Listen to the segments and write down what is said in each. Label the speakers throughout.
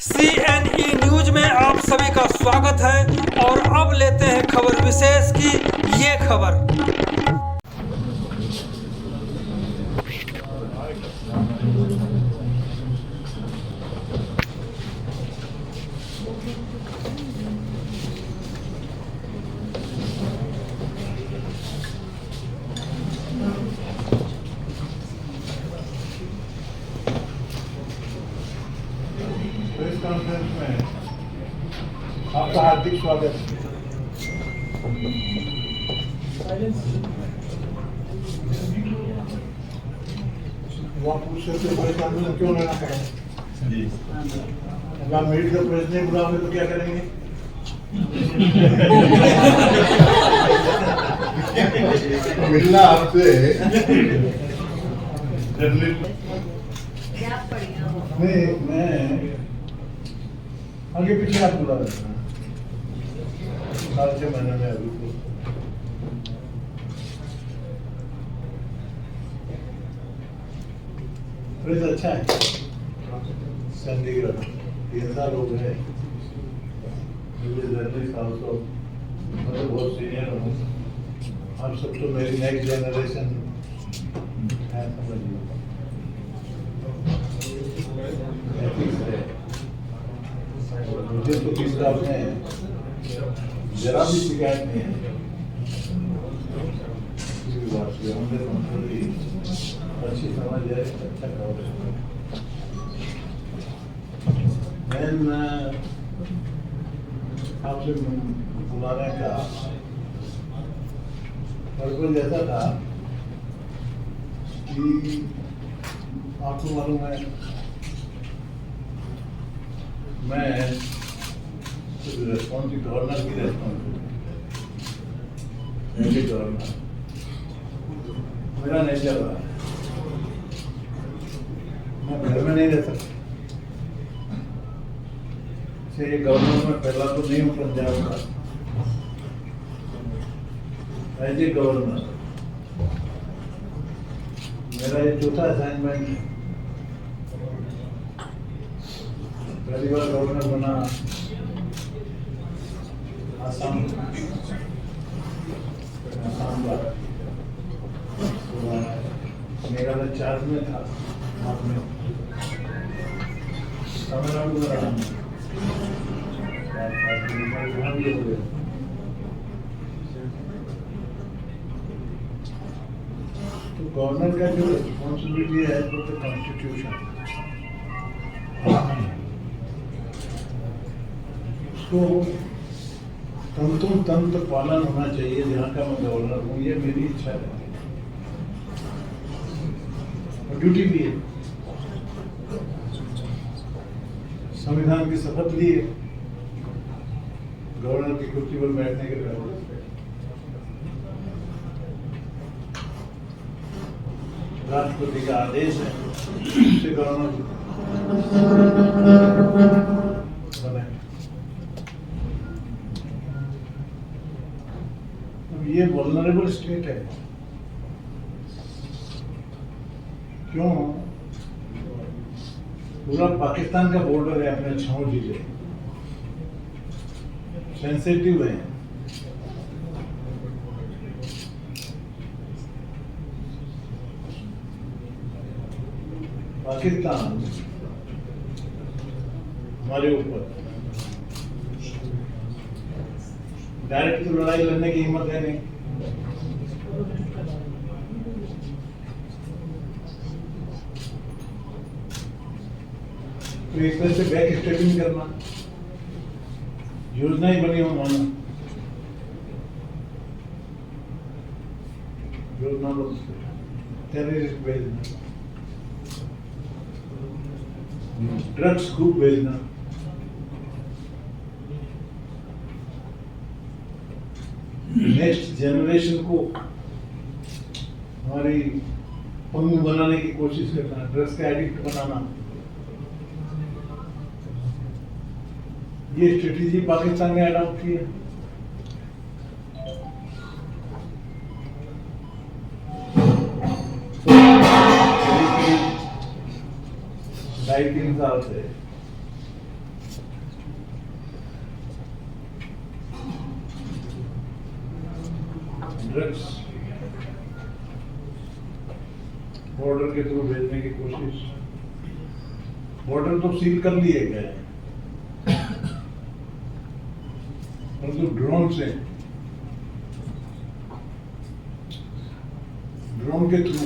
Speaker 1: CNE news में आप सभी का स्वागत है और अब लेते हैं खबर विशेष की ये खबर।
Speaker 2: प्रेस कॉन्फ्रेंस में आपका हार्दिक स्वागत है। वो आप पूछ सकते हैं प्रेस कॉन्फ्रेंस क्यों लेना पड़ा? अगर आप मीट का प्रेस नहीं बुलाओगे तो क्या करेंगे? मिलना आपसे नहीं, मैं आगे पीछे आप बुला रहे हैं 4-6 महीने में अभी तो प्रेस अच्छा है। चंडीगढ़ 3 साल हो गए। जर्नलिस्ट ऑल्सो मतलब बहुत सीनियर हूँ। आप सब तो मेरी नेक्स्ट जनरेशन है, समझिए। मुझे तो किस बात में जरा भी शिकायत नहीं है। किसी भी बात से हमने अच्छी समझ है, अच्छा काम है। आपसे बुलाने का पर्पज ऐसा था कि आपको मालूम है मैं रेस्पॉन्सिव गवर्नर की रेस्पॉन्सिबिलिटी गवर्नर मेरा नहीं चल रहा है। मैं घर में नहीं रह सकता। ये गवर्नर में पहला तो नहीं हूँ पंजाब का। एज ए गवर्नर मेरा ये चौथा असाइनमेंट है। पहली बार गवर्नर बना आसाम मेघालय चार्ज में था। आपने तमिलनाडु में रहा भी हो गया। तो गवर्नर का जो रिस्पॉन्सिबिलिटी है वो तो कॉन्स्टिट्यूशन उसको तंत्र पालन होना चाहिए। जहाँ का मैं गवर्नर हूँ, ये मेरी इच्छा है और ड्यूटी भी है। संविधान की शपथ ली है गवर्नर की कुर्सी पर बैठने के बाद। राष्ट्रपति का आदेश है उससे गवर्नर बने। ये वल्नरेबल स्टेट है। क्यों? पूरा पाकिस्तान का बॉर्डर है अपने 6 जिले सेंसिटिव है। पाकिस्तान हमारे ऊपर डायरेक्ट तो लड़ाई लड़ने की हिम्मत है नहीं। तो इस तरह से बैक स्टेपिंग करना, योजना ही बनी होना, योजना टेररिस्ट भेजना, ड्रग्स ग्रुप भेजना, नेक्स्ट जनरेशन को हमारी पंगु बनाने की कोशिश करना, ड्रग्स का एडिक्ट बनाना। ये स्ट्रेटेजी पाकिस्तान ने अडॉप्ट की है। ढाई 3 साल से ड्रग्स बॉर्डर के थ्रू भेजने की कोशिश। बॉर्डर तो सील कर लिए गए हैं, परंतु ड्रोन के थ्रू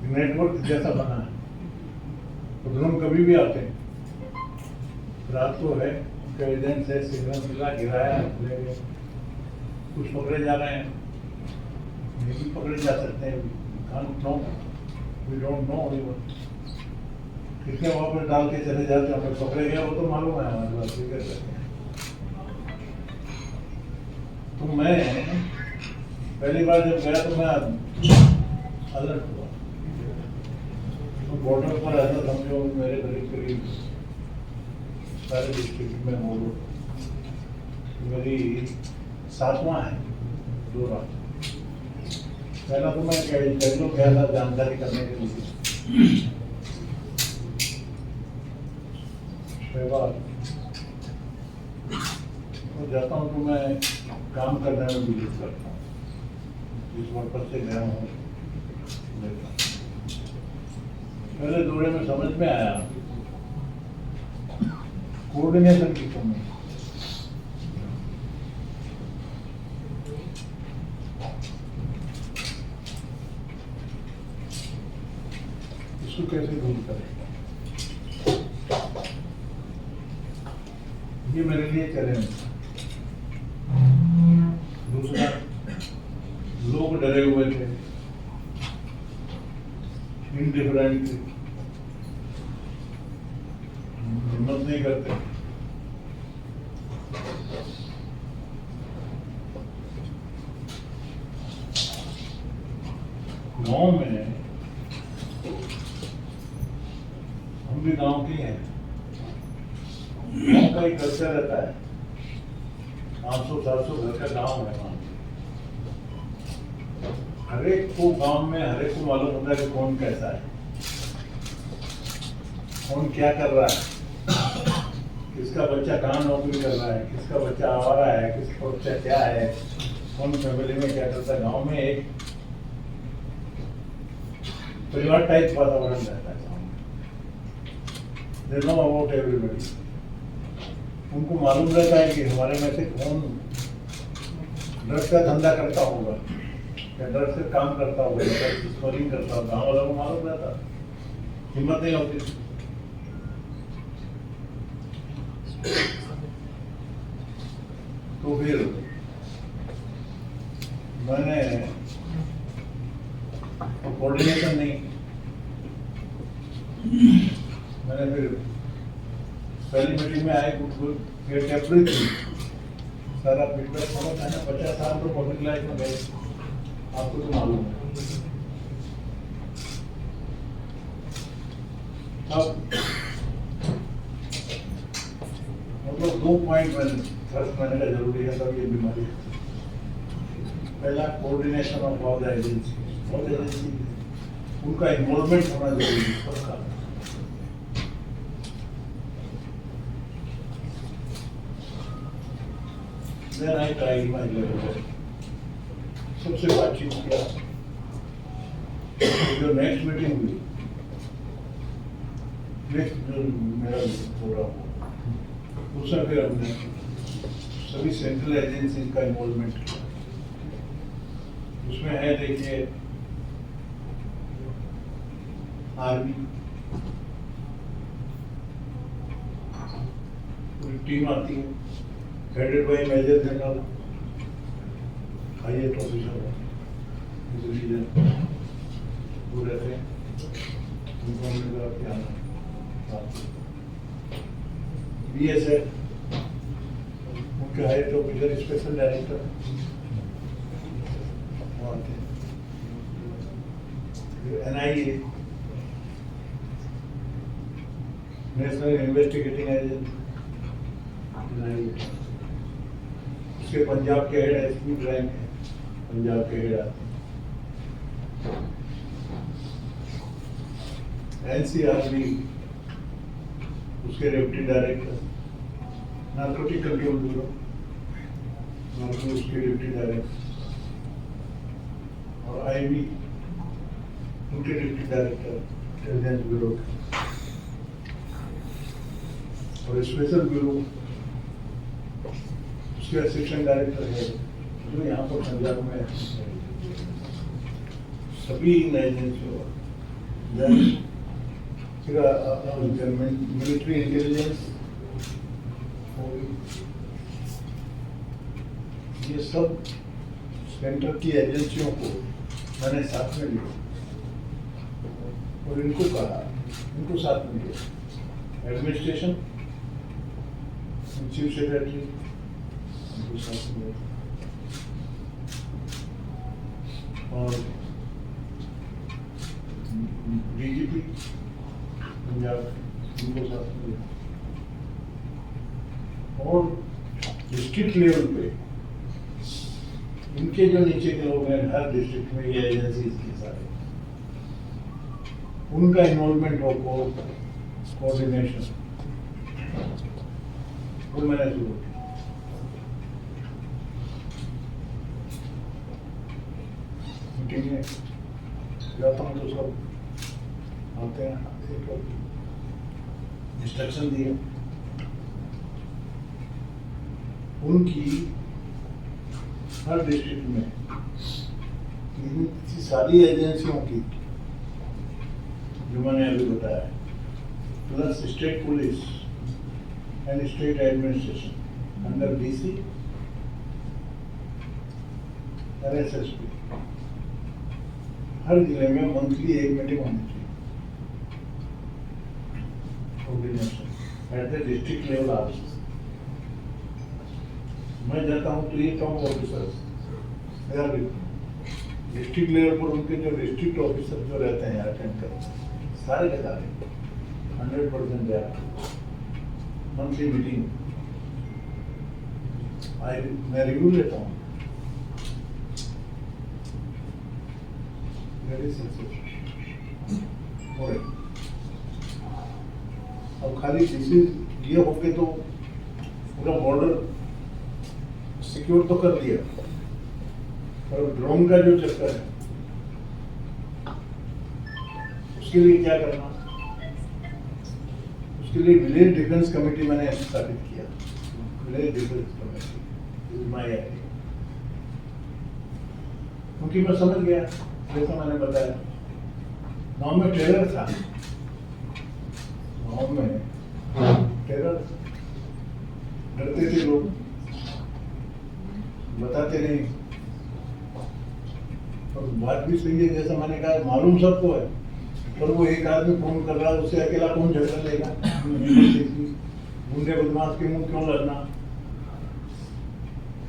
Speaker 2: नेटवर्क जैसा बना है, तो ड्रोन कभी भी आते हैं। रात को है, इंटेलिजेंस है, सिग्नल मिला, गिराया, ले गए। कुछ पकड़े जा रहे हैं, ये भी पकड़े जा सकते हैं। वी डोंट नो कितने वहाँ पर डाल के चले जाते हैं, हमें पकड़े गए वो तो मालूम है हमारे पास, फिक्र करते हैं। तो मैं पहली बार जब गया तो मैं अलर्ट हुआ। तो बॉर्डर पर ऐसा समझो मेरे करीब सारे डिस्ट्रिक्ट में हो, मेरी 7वां है 2 रात। पहला तो मैं कैदियों गया था जानकारी करने के लिए। तो जाता हूँ तो मैं काम करने में बिलीव करता हूँ, जिस पर्पज से गया हूँ। पहले दौरे में समझ में आया कोऑर्डिनेशन की कमी। इसको कैसे दूर करें, ये मेरे लिए चैलेंज। दूसरा, लोग डरे हुए थे, इंडिफरेंट थे, हिम्मत नहीं करते। गांव में हम भी गांव के हैं, गांव का एक कल्चर रहता है। 500-700 घर का गांव है। हर एक को गांव में हर एक को मालूम होता है कि कौन कैसा है, कौन क्या कर रहा है, किसका बच्चा कहाँ नौकरी कर रहा है, किसका बच्चा आवारा है, किसका बच्चा क्या है, कौन फैमिली में क्या करता है। गांव में एक परिवार टाइप वातावरण रहता है। They know about everybody. उनको मालूम रहता है कि हमारे में से कौन ड्रग्स का धंधा करता होगा, या ड्रग्स से काम करता होगा, या स्मगलिंग करता होगा। गाँव वालों को मालूम रहता, हिम्मत नहीं होती। तो फिर मैंने कोऑर्डिनेशन नहीं, मैंने फिर पहली मीटिंग में आए गेट एवरीथिंग, सारा फीडबैक समझ है ना। 50 साल तो पब्लिक लाइफ में गए, आपको तो मालूम है। अब मतलब 2 पॉइंट मैंने फर्स्ट मैंने का जरूरी है तब ये बीमारी। पहला, coordination of all the agency, उनका इन्वॉल्वमेंट होना जरूरी है सबका। Then I tried my level. सबसे बातचीत किया, जो नेक्स्ट मीटिंग हुई, नेक्स्ट जो मेरा प्रोग्राम हुआ, उसमें फिर हमने सभी सेंट्रल एजेंसी का इन्वॉल्वमेंट किया। उसमें है देखिए आर्मी, पूरी टीम आती है, headed by major general, highest officer इस रीजन, वो रहते हैं। उनको हमने कहा कि आना। BSF, उनके हाईएस्ट ऑफिसर स्पेशल डायरेक्टर आते हैं। NIA, national investigating agency, NIA। उसके पंजाब के हेड SP रैंक है, पंजाब के हेड आते हैं। NCRB, उसके उसके deputy director, narcotic control bureau, उसके डिप्टी डायरेक्टर, और आईबी उनके डिप्टी डायरेक्टर इंटेलिजेंस ब्यूरो, और स्पेशल ब्यूरो उसके असिस्टेंट डायरेक्टर है जो यहाँ पर पंजाब में है। सभी इन एजेंसियों फिर मिलिट्री इंटेलिजेंस, ये सब सेंटर की एजेंसियों को मैंने साथ में लिया और इनको कहा, इनको साथ में लिया, एडमिनिस्ट्रेशन, चीफ सेक्रेटरी, इनको साथ में लिया, और डीजीपी पंजाब, इनको साथ में लिया, और डिस्ट्रिक्ट लेवल पे इनके जो नीचे के लोग हैं हर डिस्ट्रिक्ट में, ये एजेंसी के सारे, उनका इन्वॉल्वमेंट हो, कोऑर्डिनेशन, वो मैंने शुरू किया। मीटिंग में जाता हूँ तो सब आते हैं, इंस्ट्रक्शन दिए, उनकी हर डिस्ट्रिक्ट में सारी एजेंसियों की जो मैंने अभी बताया, plus state police and state administration under DC और एसएसपी, हर जिले में मंथली एक मीटिंग होनी चाहिए, coordination at the district level office. मैं जाता हूँ तो ये टॉप ऑफिसर्स डिस्ट्रिक्ट लेवल पर उनके जो डिस्ट्रिक्ट ऑफिसर जो रहते हैं अटेंड करते हैं, सारे के सारे 100% मंथली मीटिंग मैं रिव्यू लेता हूँ, वेरी सक्सेसफुल। अब खाली चीजें ये हो गए तो पूरा बॉर्डर सिक्योर तो कर दिया, पर ड्रोन का जो चक्कर है उसके लिए क्या करना, उसके लिए विलेज डिफेंस कमेटी मैंने स्थापित किया। Village defence committee is my idea, क्योंकि मैं समझ गया, जैसा मैंने बताया, गांव में टेरर था, गांव में टेरर, डरते थे लोग, बताते नहीं, और बात भी सही है, जैसा मैंने कहा, मालूम सबको है, पर वो एक आदमी फोन कर रहा है, उससे अकेला कौन झगड़ा लेगा, गुंडे बदमाश के मुंह क्यों लड़ना।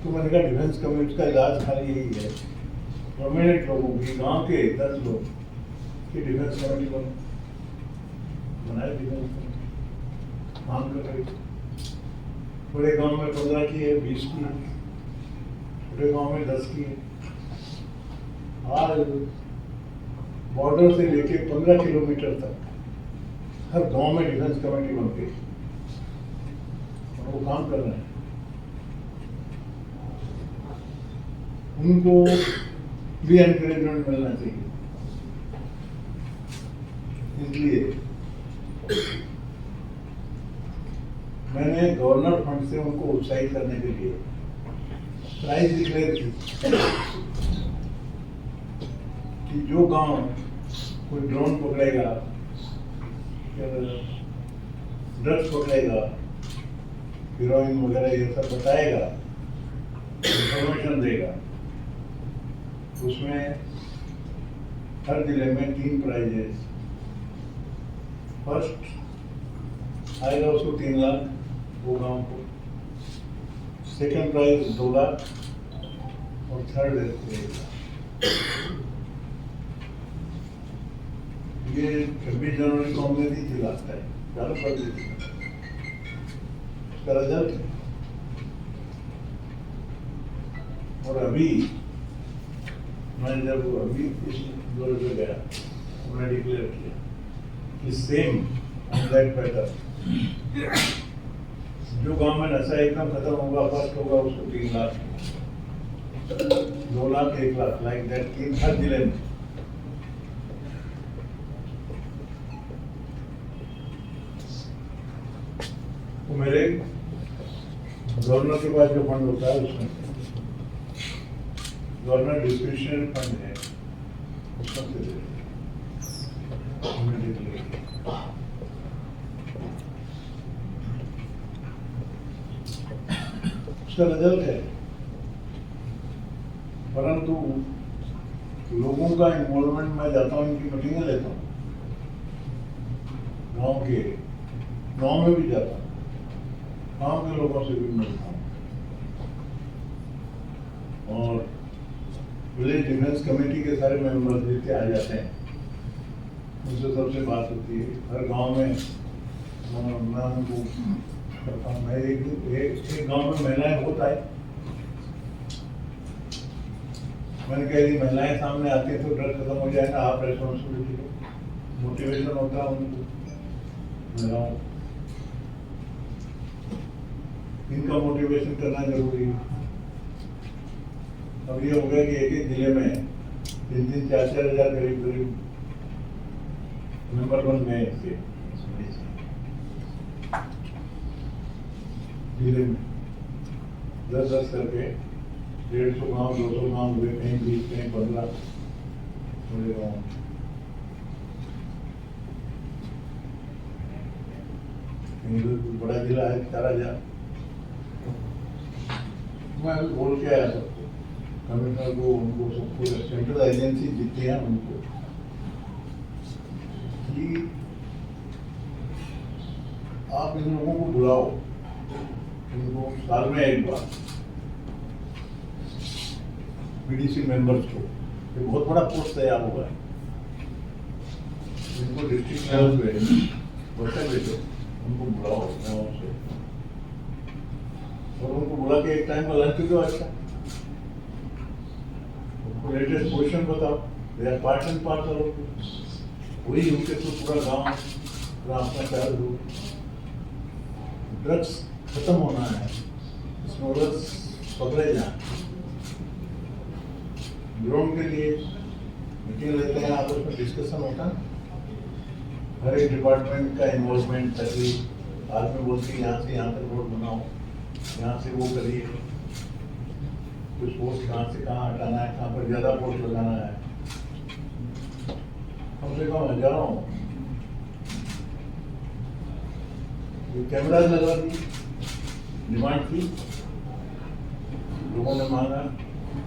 Speaker 2: तो मैंने कहा डिफेंस कमेटी का इलाज खाली यही है, प्रोमिनेंट लोगों की, गांव के 10 लोग की डिफेंस कमेटी बनाए, डिफेंस कमेटी काम कर रही। बड़े गांव में 15 की है, 20 की है, छोटे गांव में 10 की है। आज बॉर्डर से लेके 15 किलोमीटर तक हर गांव में डिफेंस कमेटी बन गई और वो काम कर रहे हैं। उनको भी एनकरेजमेंट मिलना चाहिए, इसलिए मैंने गवर्नर फंड से उनको उत्साहित करने के लिए प्राइज डिक्लेयर की कि जो गांव कोई ड्रोन पकड़ेगा, ड्रग्स पकड़ेगा, हीरोइन वगैरह ये सब बताएगा, इंफॉर्मेशन देगा, उसमें हर जिले में 3 प्राइजेस। फर्स्ट आएगा उसको 3 लाख वो गांव को, सेकंड प्राइज 2 लाख और थर्ड 1 लाख। ये 26 जनवरी को हमने दी थी लास्ट टाइम, चालू कर दी थी, उसका रिजल्ट। और अभी मैं जब अभी इस दौरे पे गया, उन्होंने डिक्लेयर किया कि सेम ऑन दैट पैटर्न जो गांव में नशा एकदम खत्म होगा, फर्स्ट होगा, उसको 3 लाख, 2 लाख, 1 लाख, लाइक दैट, 3 हर जिले में। तो मेरे गवर्नर के पास जो फंड होता है, उसमें गवर्नर डिस्क्रिशनरी फंड है, उसमें से दे उसका रिजल्ट है। परंतु लोगों का इन्वॉल्वमेंट, मैं जाता हूँ, इनकी मीटिंगें लेता हूँ, गांव में भी जाता हूँ, गांव के लोगों से भी मिलता हूँ, और विलेज डिफेंस कमेटी के सारे मेंबर्स जितने आ जाते हैं, उनसे सबसे बात होती है। हर गांव में मैं उनको करता हूँ। मैं एक गांव में महिलाएं बहुत आई, मैंने कह दी महिलाएं सामने आती है तो ड्रग खत्म हो जाएगा, आप रेस्पॉन्सिबिलिटी लो। मोटिवेशन होता है उनको, महिलाओं इनका मोटिवेशन करना जरूरी है। अब ये हो गया कि एक जिले में 3-3, 4-4 हजार करीब नंबर 1 में इसके जिले में 10-10 करके 150 गाँव, 200 गाँव हुए, कहीं 20, कहीं 15 पूरे गाँव। बड़ा जिला है 4,000। मैं अभी बोल के आया सबको, कमिश्नर को, उनको, सबको, सेंट्रल एजेंसी जितनी है उनको, कि आप इन लोगों को बुलाओ, इनको साल में एक बार, पीडीसी मेंबर्स को, ये बहुत बड़ा पोस्ट तैयार हुआ है, इनको डिस्ट्रिक्ट लेवल पे बच्चे भेजो, उनको बुलाओ गाँव से, और उनको बुला के एक टाइम का लंच दो। अच्छा, उनको लेटेस्ट पोजीशन बताओ, they are part and parcel of, वही उनके थ्रू पूरा गाँव, पूरा अपना चार्ज हो। ड्रग्स खत्म होना है, स्मोलर्स पकड़े जाए। ड्रोन के लिए मीटिंग लेते हैं, आपस में डिस्कशन होता है, हर एक डिपार्टमेंट का इन्वॉल्वमेंट, ताकि आदमी बोलती है यहाँ से यहाँ तक रोड बनाओ, यहाँ से वो करिए, कुछ पोस्ट कहाँ से कहाँ हटाना है, कहाँ पर ज्यादा पोस्ट लगाना है। कम से कम हजारों कैमरा लगा दी, डिमांड की, लोगों ने मांगा,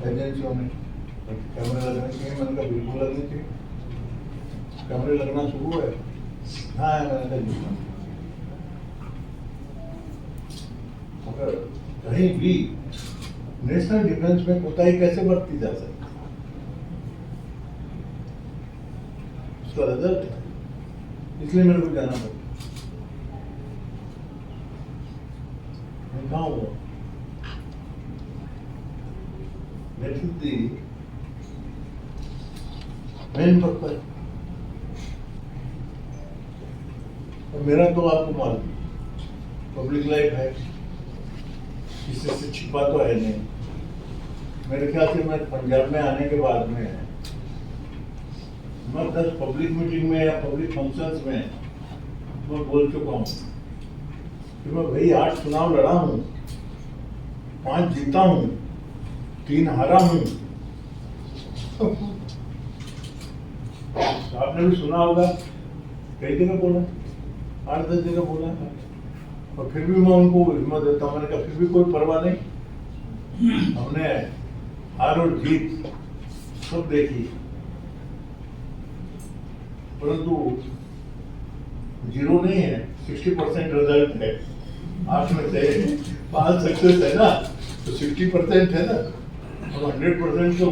Speaker 2: एजेंसियों ने कैमरे लगने चाहिए। मैंने कहा बिल्कुल लगने चाहिए, कैमरे लगना शुरू है। हाँ है, मैंने कहा जी। मगर कहीं भी नेशनल डिफेंस में कोताही कैसे बरती जा सकती है, उसका रिजल्ट है, इसलिए मेरे को जाना पड़ा। Now, that is the main purpose. और मेरा तो आपको मालूम, पब्लिक लाइफ है, किसी से छिपा तो है नहीं। मेरे ख्याल से मैं पंजाब में आने के बाद में मैं 10 पब्लिक मीटिंग में या पब्लिक फंक्शंस में मैं बोल चुका हूँ कि मैं भाई 8 चुनाव लड़ा हूँ, 5 जीता हूँ, 3 हारा हूँ। आपने भी सुना होगा, कई जगह बोला, 8-10 जगह बोला, और फिर भी मैं उनको हिम्मत देता हूँ। मैंने कहा फिर भी कोई परवाह नहीं, हमने हार और जीत सब देखी, परंतु 0 नहीं है, 60% रिजल्ट है। 8 में से 5 सक्सेस है ना, तो 60% है ना, और 100% तो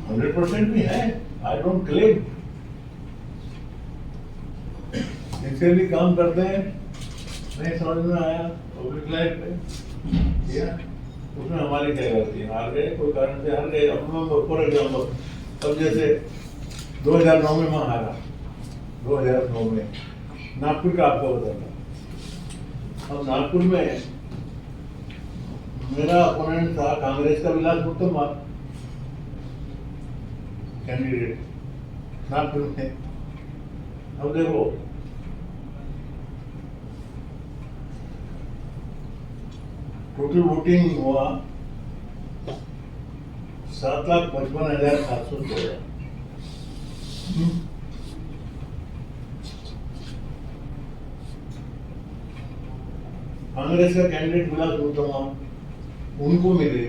Speaker 2: 100% भी है। आई डोंट क्लेम, सिंसियरली काम करते हैं। नहीं समझ में आया पब्लिक लाइफ में किया, उसमें हमारी क्या गलती है? हार गए, कोई कारण से हार गए। फॉर एग्जाम्पल, तब जैसे 2009 में मैं हारा, 2009 में नागपुर का आपको बताना। अब नागपुर में मेरा अपोनेंट था कांग्रेस का विलास मुत्तम्मा कैंडिडेट नागपुर में। अब देखो टोटल वोटिंग हुआ 7,55,716। कांग्रेस का कैंडिडेट विलास मुत्तम्मा उनको मिले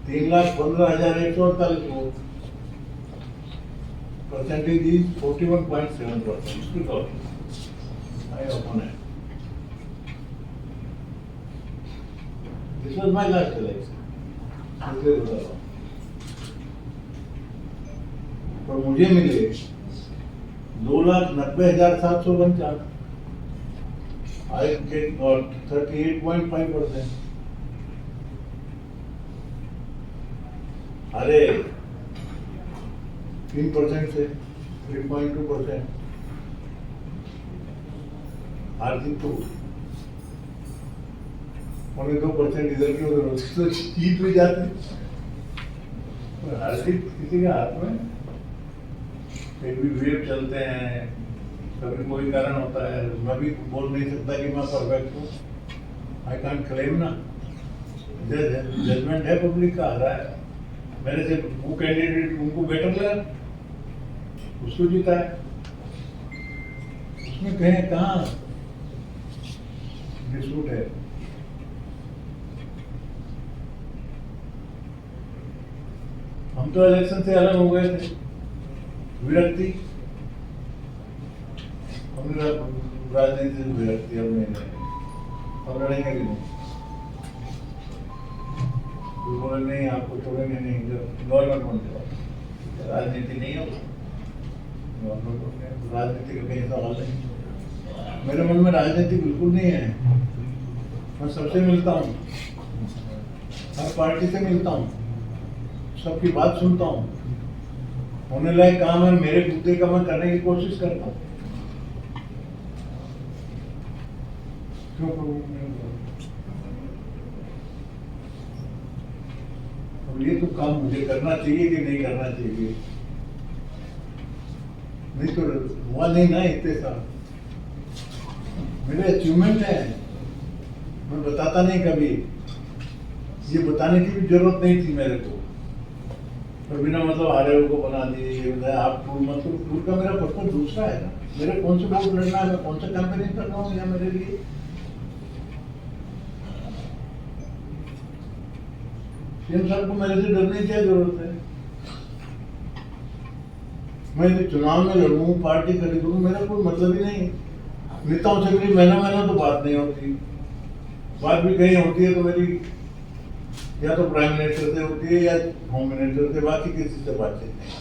Speaker 2: 3,15,148 vote. Percentage is 41.7%। I opponent. This was my last election. इसलिए बता रहा हूँ। पर मुझे मिले 2,90,749। I got 38.5%। अरे 3% से 3.2%। आर्थिक तो 2% इधर की उधर होती तो जीत भी जाते। आर्थिक किसी के हाथ में फिर भी वेव चलते हैं, कभी कोई कारण होता है। मैं भी बोल नहीं सकता कि मैं परफेक्ट हूँ। आई कांट क्लेम ना। जजमेंट है पब्लिक का, आ रहा है। मेरे से वो कैंडिडेट उनको बेटर लगा, उसको जीता है। उसमें कहें कहाँ डिस्प्यूट है। हम तो इलेक्शन से अलग हो गए थे, विरक्ति। हमने राजनीति से विरक्ति अब नहीं, अब लड़ेंगे भी नहीं। कोई बोले नहीं आपको छोड़ेंगे नहीं, जब गवर्नमेंट बन जाओ राजनीति नहीं हो। राजनीति का कहीं सवाल नहीं। मेरे मन में राजनीति बिल्कुल नहीं है। मैं सबसे मिलता हूँ, हर पार्टी से मिलता हूँ, सबकी बात सुनता हूँ। होने लायक काम है मेरे मुद्दे का मैं करने की कोशिश करता हूँ। क्यों अब ये तो काम मुझे करना चाहिए कि नहीं करना चाहिए? नहीं तो हुआ नहीं ना इतने साल। मेरे अचीवमेंट है, मैं बताता नहीं कभी। ये बताने की भी जरूरत नहीं थी मेरे को। पर बिना मतलब हारे को बना दिए। आप टूर मतलब टूर का मेरा पर्पज दूसरा है ना। मेरे कौन से वोट लड़ना है, मैं कौन सा कैंपेनिंग कर रहा हूँ या मेरे लिए। सीएम साहब को मेरे से डरने की क्या जरूरत है? मैं यदि चुनाव में लड़ूं, पार्टी खरीदूं, मेरा कोई मतलब ही नहीं। नेताओं से मेरी महीना तो बात नहीं होती। बात भी कहीं होती है तो मेरी या तो प्राइम मिनिस्टर से होती है या होम मिनिस्टर से, बाकी किसी से बातचीत नहीं।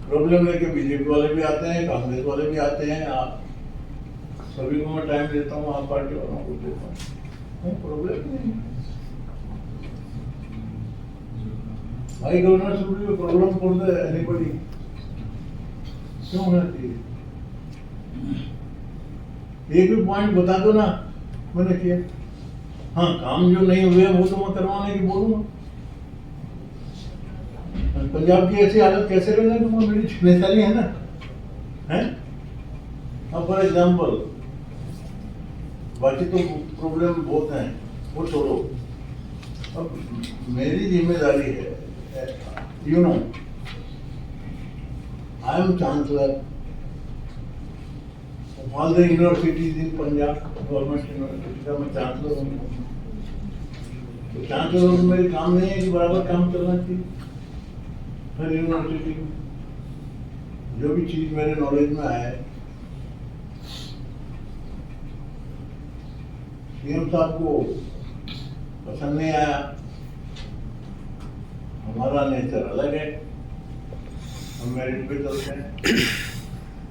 Speaker 2: प्रॉब्लम है कि बीजेपी वाले भी आते हैं, कांग्रेस वाले भी आते हैं। आप सभी को मैं टाइम देता हूँ, आप पार्टी वालों को देता हूँ, प्रॉब्लम नहीं। भाई governor should be problem for the anybody. क्यों होना चाहिए? एक भी पॉइंट बता दो ना मैंने किया। हाँ, काम जो नहीं हुए वो तो मैं करवाने की बोलूंगा। पंजाब की ऐसी हालत कैसे रहने दूंगा? मेरी जिम्मेदारी है ना, है? अब फॉर एग्जाम्पल, बाकी तो प्रॉब्लम बहुत हैं, वो छोड़ो। अब मेरी जिम्मेदारी है, you know, I am chancellor all the universities in Punjab, government university का मैं चांसलर हूँ। तो चांसलर हूँ, मेरी काम नहीं है कि बराबर काम चलना चाहिए हर यूनिवर्सिटी में। जो भी चीज मेरे नॉलेज में आए, सीएम साहब को पसंद नहीं आया। हमारा नेचर अलग है, हम मेरिट पे चलते हैं,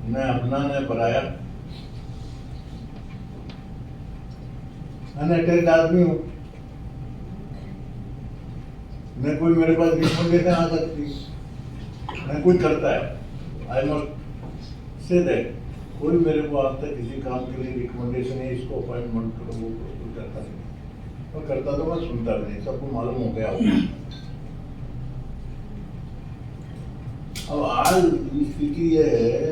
Speaker 2: न अपना न पराया। अनअटैच्ड आदमी हूँ, न कोई मेरे पास रिकमेंडेशन आ सकती, न कोई करता है। आई मस्ट से दैट कोई मेरे को आज तक किसी काम के लिए रिकमेंडेशन है इसको अपॉइंटमेंट करो वो करो, कोई करता नहीं। और करता तो मैं सुनता भी नहीं, सबको मालूम हो गया होगा। अब आज स्थिति ये है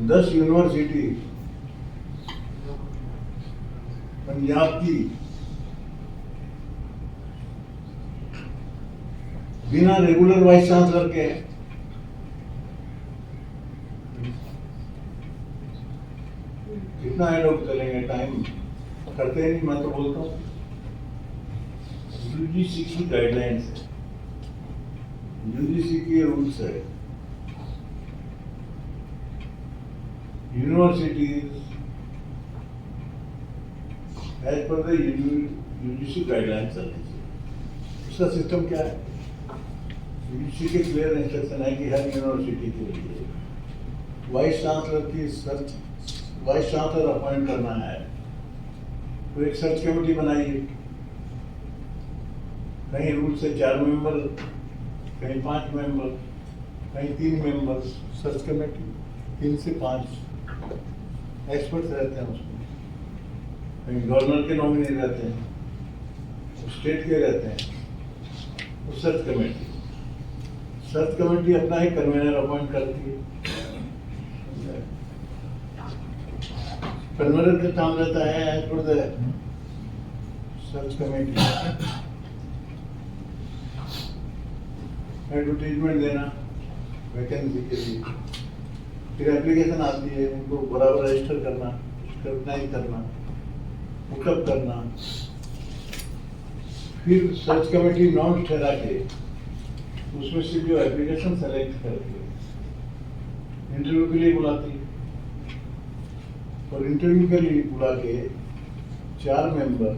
Speaker 2: 10 यूनिवर्सिटी पंजाब की बिना रेगुलर वाइस चांसलर के हैं। कितना एडॉप्ट करेंगे, टाइम करते ही नहीं। मैं तो बोलता हूँ यूजीसी की गाइडलाइंस है, यूजीसी के रूल्स है, universities as per the UGC guidelines चलनी चाहिए। उसका सिस्टम क्या है? यूजीसी के क्लियर इंस्ट्रक्शन है कि हर यूनिवर्सिटी के लिए वाइस चांसलर की सर्च, वाइस चांसलर अपॉइंट करना है तो एक सर्च कमेटी बनाइए। कहीं रूल से 4 मेंबर, कहीं 5 मेंबर, कहीं 3 मेंबर सर्च कमेटी, 3 से 5 एक्सपर्ट्स रहते हैं उसमें। कहीं गवर्नर के नॉमिनी रहते हैं, स्टेट के रहते हैं। तो सर्च कमेटी अपना ही कन्वीनर अपॉइंट करती है। कन्वीनर का काम रहता है as per the search committee advertisement देना वैकेंसी के लिए, फिर एप्लीकेशन आती है, उनको बराबर रजिस्टर करना, स्क्रूटनाइज करना, हुकअप करना, फिर सर्च कमेटी नॉन ठहरा के उसमें से जो एप्लीकेशन सेलेक्ट करके इंटरव्यू के लिए बुलाती है। और इंटरव्यू के लिए बुला के 4 मेंबर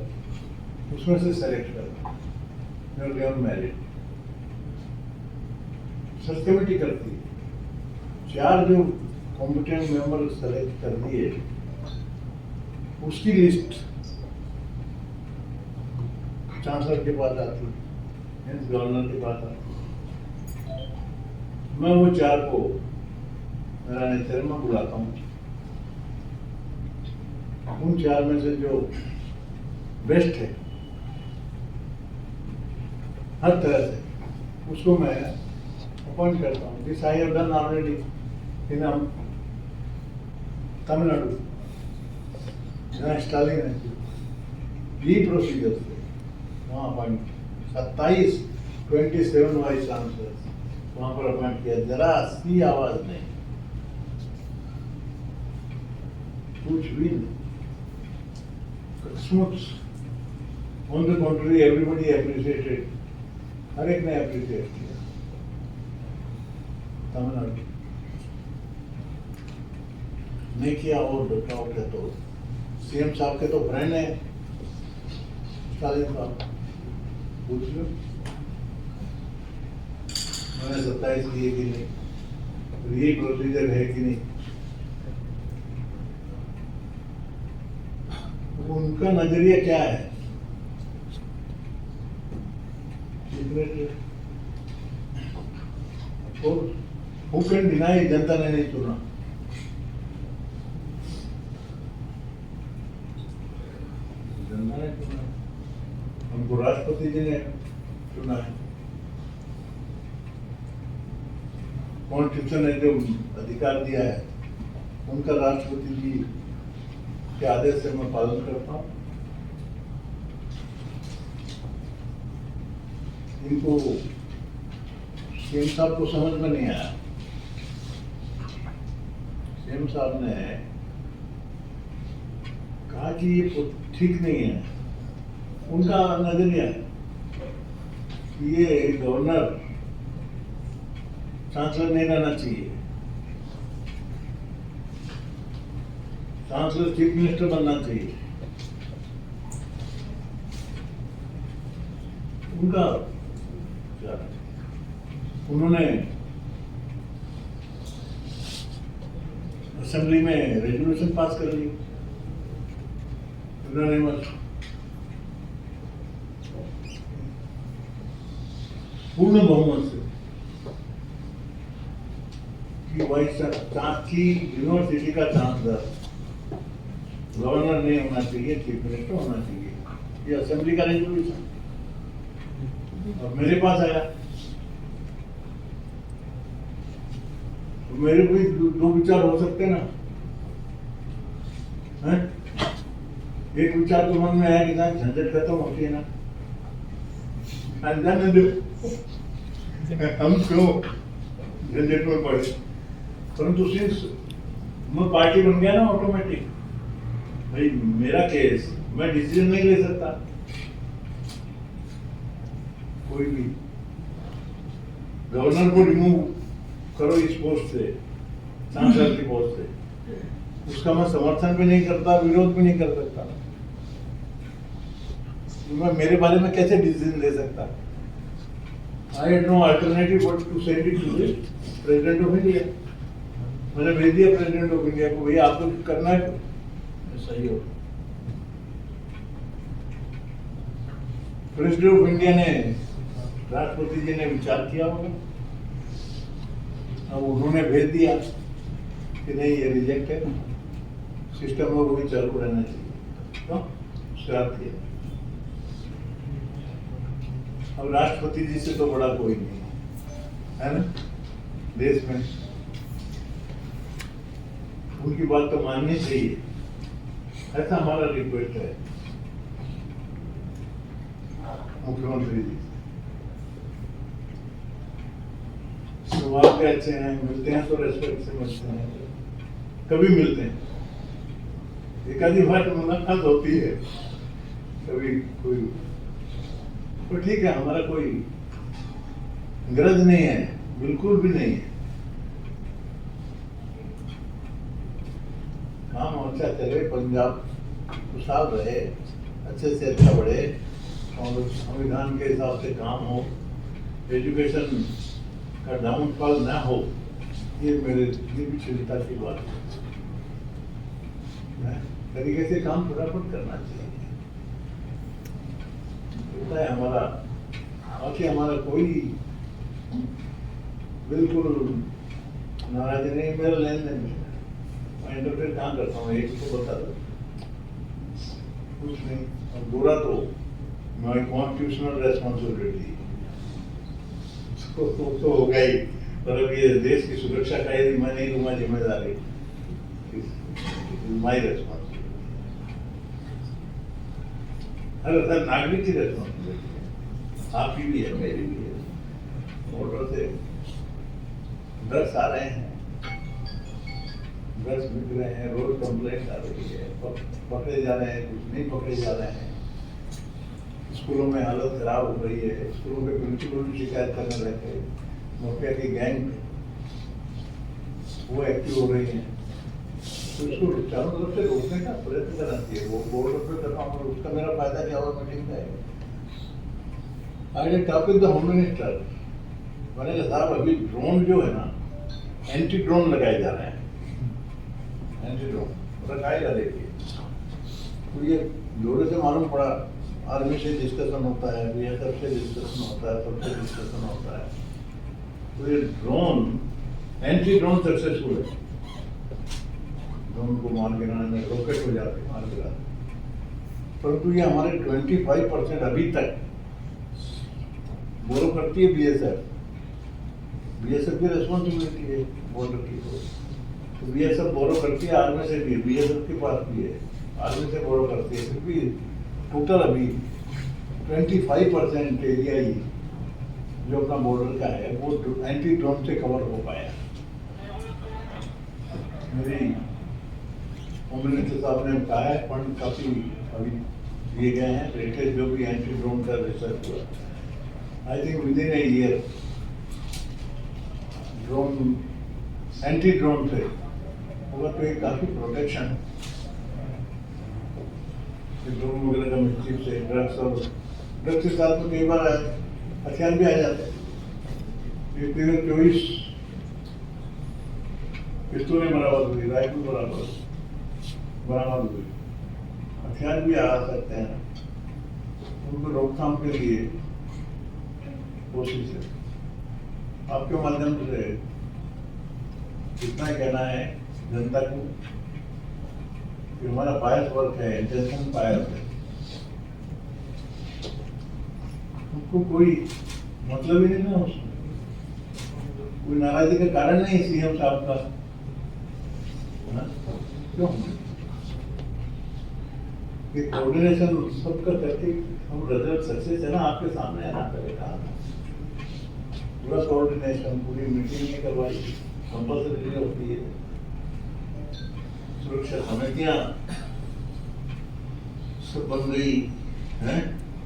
Speaker 2: उसमें से सेलेक्ट करना मेरिट सर्च कमेटी करती है। 4 जो कॉम्पिटेंट मेंबर सेलेक्ट कर दिए उसकी लिस्ट चांसलर के पास आती है, गवर्नर के पास आती है। मैं वो 4 को मेरा नेचर में बुलाता हूँ। उन 4 में से जो बेस्ट है हर तरह से उसको मैं अपॉइंट करता हूँ। This I have done already in Tamil Nadu, जहाँ स्टालिन है, यही प्रोसीजर थे वहाँ अपॉइंट 27 वाइस चांसलर वहाँ पर अपॉइंट किया। जरा सी आवाज नहीं, कुछ भी नहीं। Smooth, on the contrary everybody appreciated, हर एक ने एप्रिशिएट किया। तमिलनाडु नहीं किया और डॉक्टर के तो सीएम साहब के तो फ्रेंड है स्टालिन साहब, पूछ लो मैंने 27 किए कि नहीं, यही प्रोसीजर है कि नहीं। उनका नजरिया क्या है? हु कैन डिनाई, जनता ने नहीं चुना। जनता ने चुना, हमको राष्ट्रपति जी ने चुना है। कॉन्स्टिट्यूशन ने जो अधिकार दिया है उनका राष्ट्रपति जी के आदेश से मैं पालन करता हूँ। इनको सीएम साहब को समझ में नहीं आया। सीएम साहब ने कहा कि ये ठीक नहीं है। उनका नजरिया कि ये गवर्नर चांसलर नहीं रहना चाहिए, चांसलर चीफ मिनिस्टर बनना चाहिए। उनका उन्होंने असेंबली में रेजोल्यूशन पास कर ली यूनानिमस, पूर्ण बहुमत से। कि वाइस की यूनिवर्सिटी का चांसलर गवर्नर नहीं होना चाहिए, चीफ मिनिस्टर होना चाहिए। ये असेंबली का रेजोल्यूशन और मेरे पास आया। तो मेरे भी दो विचार हो सकते हैं ना, हैं? एक विचार तो मन में आया कि ना झंझट खत्म होती है ना, जाने दो, हम क्यों झंझट में पड़े। परंतु सिंस मैं पार्टी बन गया ना ऑटोमेटिक, भाई मेरा केस, मैं डिसीजन नहीं ले सकता कोई भी। गवर्नर को रिमूव करो इस पोस्ट से, चांसलर की पोस्ट से, उसका मैं समर्थन भी नहीं करता, विरोध भी नहीं कर सकता। तो मैं मेरे बारे में कैसे डिसीजन ले सकता? I had no alternative but to send it to the president of India. मैंने भेज दिया प्रेसिडेंट ऑफ इंडिया को, भैया आपको करना है तो सही हो। प्रेसिडेंट ऑफ इंडिया ने, राष्ट्रपति जी ने विचार किया होगा, अब उन्होंने भेज दिया कि नहीं ये रिजेक्ट है, सिस्टम में वही चालू रहना चाहिए, तो स्टार्ट किया। अब राष्ट्रपति जी से तो बड़ा कोई नहीं है ना देश में, उनकी बात तो माननी चाहिए, ऐसा हमारा रिक्वेस्ट है मुख्यमंत्री जी। स्वभाव के अच्छे हैं, मिलते हैं तो रेस्पेक्ट से मिलते हैं, कभी मिलते हैं, एक आधी बार मुलाकात होती है कभी कोई, तो ठीक है, हमारा कोई गरज नहीं है, बिल्कुल भी नहीं है। काम अच्छा चले, पंजाब खुशहाल रहे, अच्छे से अच्छा बढ़े और संविधान के हिसाब से काम हो, एजुकेशन का डाउनफॉल ना हो, ये भी चिंता की बात है। तरीके से काम फटाफट करना चाहिए, होता है हमारा। बाकी हमारा कोई बिल्कुल नाराज नहीं, मेरा लेन देन मैं इंटरप्रेट कहाँ करता हूँ, एक तो बता दो कुछ नहीं, और बुरा तो माई कॉन्स्टिट्यूशनल रेस्पॉन्सिबिलिटी तो हो गई, मतलब ये देश की सुरक्षा का यदि मैं नहीं लूंगा जिम्मेदारी, माई रेस्पॉन्सिबिलिटी, हर नागरिक की रेस्पॉन्सिबिलिटी है, आपकी भी है, मेरी भी है। मोटर से ड्रग्स आ रहे हैं, ड्रग्स बिक रहे हैं, रोज कंप्लेंट आ रही है, पकड़े जा रहे हैं, कुछ नहीं पकड़े जा रहे हैं, स्कूलों में हालत खराब हो रही है, स्कूलों के प्रिंसिपल भी शिकायत करने लगे, माफिया की गैंग वो एक्टिव हो रही है, तो इसको चारों तरफ से रोकने का प्रयत्न करना चाहिए। वो बोर्ड पे करना, उसका मेरा फायदा क्या होगा मीटिंग में? I talk with the home minister, मैंने कहा साहब अभी ड्रोन जो है ना, एंटी ड्रोन लगाए जा रहे हैं, एंटी ड्रोन लगाए जा रही है, तो ये जोड़े से मालूम पड़ा, आर्मी से डिस्कशन होता है, बीएसएफ से डिस्कशन होता है, सबसे डिस्कशन होता है, तो ये ड्रोन, एंटी ड्रोन सक्सेसफुल है, ड्रोन को मार गिराने में रॉकेट हो जाते मार गिराते, परंतु ये हमारे 25% अभी तक बोरो करती है बीएसएफ, बीएसएफ की रेस्पॉन्सिबिलिटी है बॉर्डर की, तो बीएसएफ बोरो करती है, आर्मी से भी, बीएसएफ के पास भी है, आर्मी से बोरो करती है, फिर भी टोटल अभी 25% एरिया ही जो अपना बॉर्डर का है वो एंटी ड्रोन से कवर हो पाया। मेरी होम मिनिस्टर साहब ने कहा है फंड काफी अभी दिए गए हैं, लेटेस्ट जो भी एंटी ड्रोन का रिसर्च हुआ, I think with in a year drone, anti drone से होगा तो ये काफी प्रोटेक्शन, ड्रोन वगैरह का मिस्टीक से, ड्रग्स के साथ में कई बार हथियार भी आ जाते हैं, 24 पिस्तौलें बराबर हुई, राइफल बराबर हुई, हथियार भी आ सकते हैं, उनको रोकथाम के लिए कोशिश है। आपके माध्यम से इतना ही कहना है जनता को कि हमारा बायस वर्क है, इंटेंशन बायस है, उनको कोई मतलब ही नहीं ना उसमें, कोई नाराजगी का कारण नहीं सीएम साहब का। हाँ? क्यों ये कोऑर्डिनेशन सबका करके हम रिजल्ट सक्सेस है ना आपके सामने है ना, करेगा पूरा कोऑर्डिनेशन, पूरी मीटिंग नहीं करवाई, कंपल्सरी होती है, सुरक्षा समितियां सब बन गई हैं,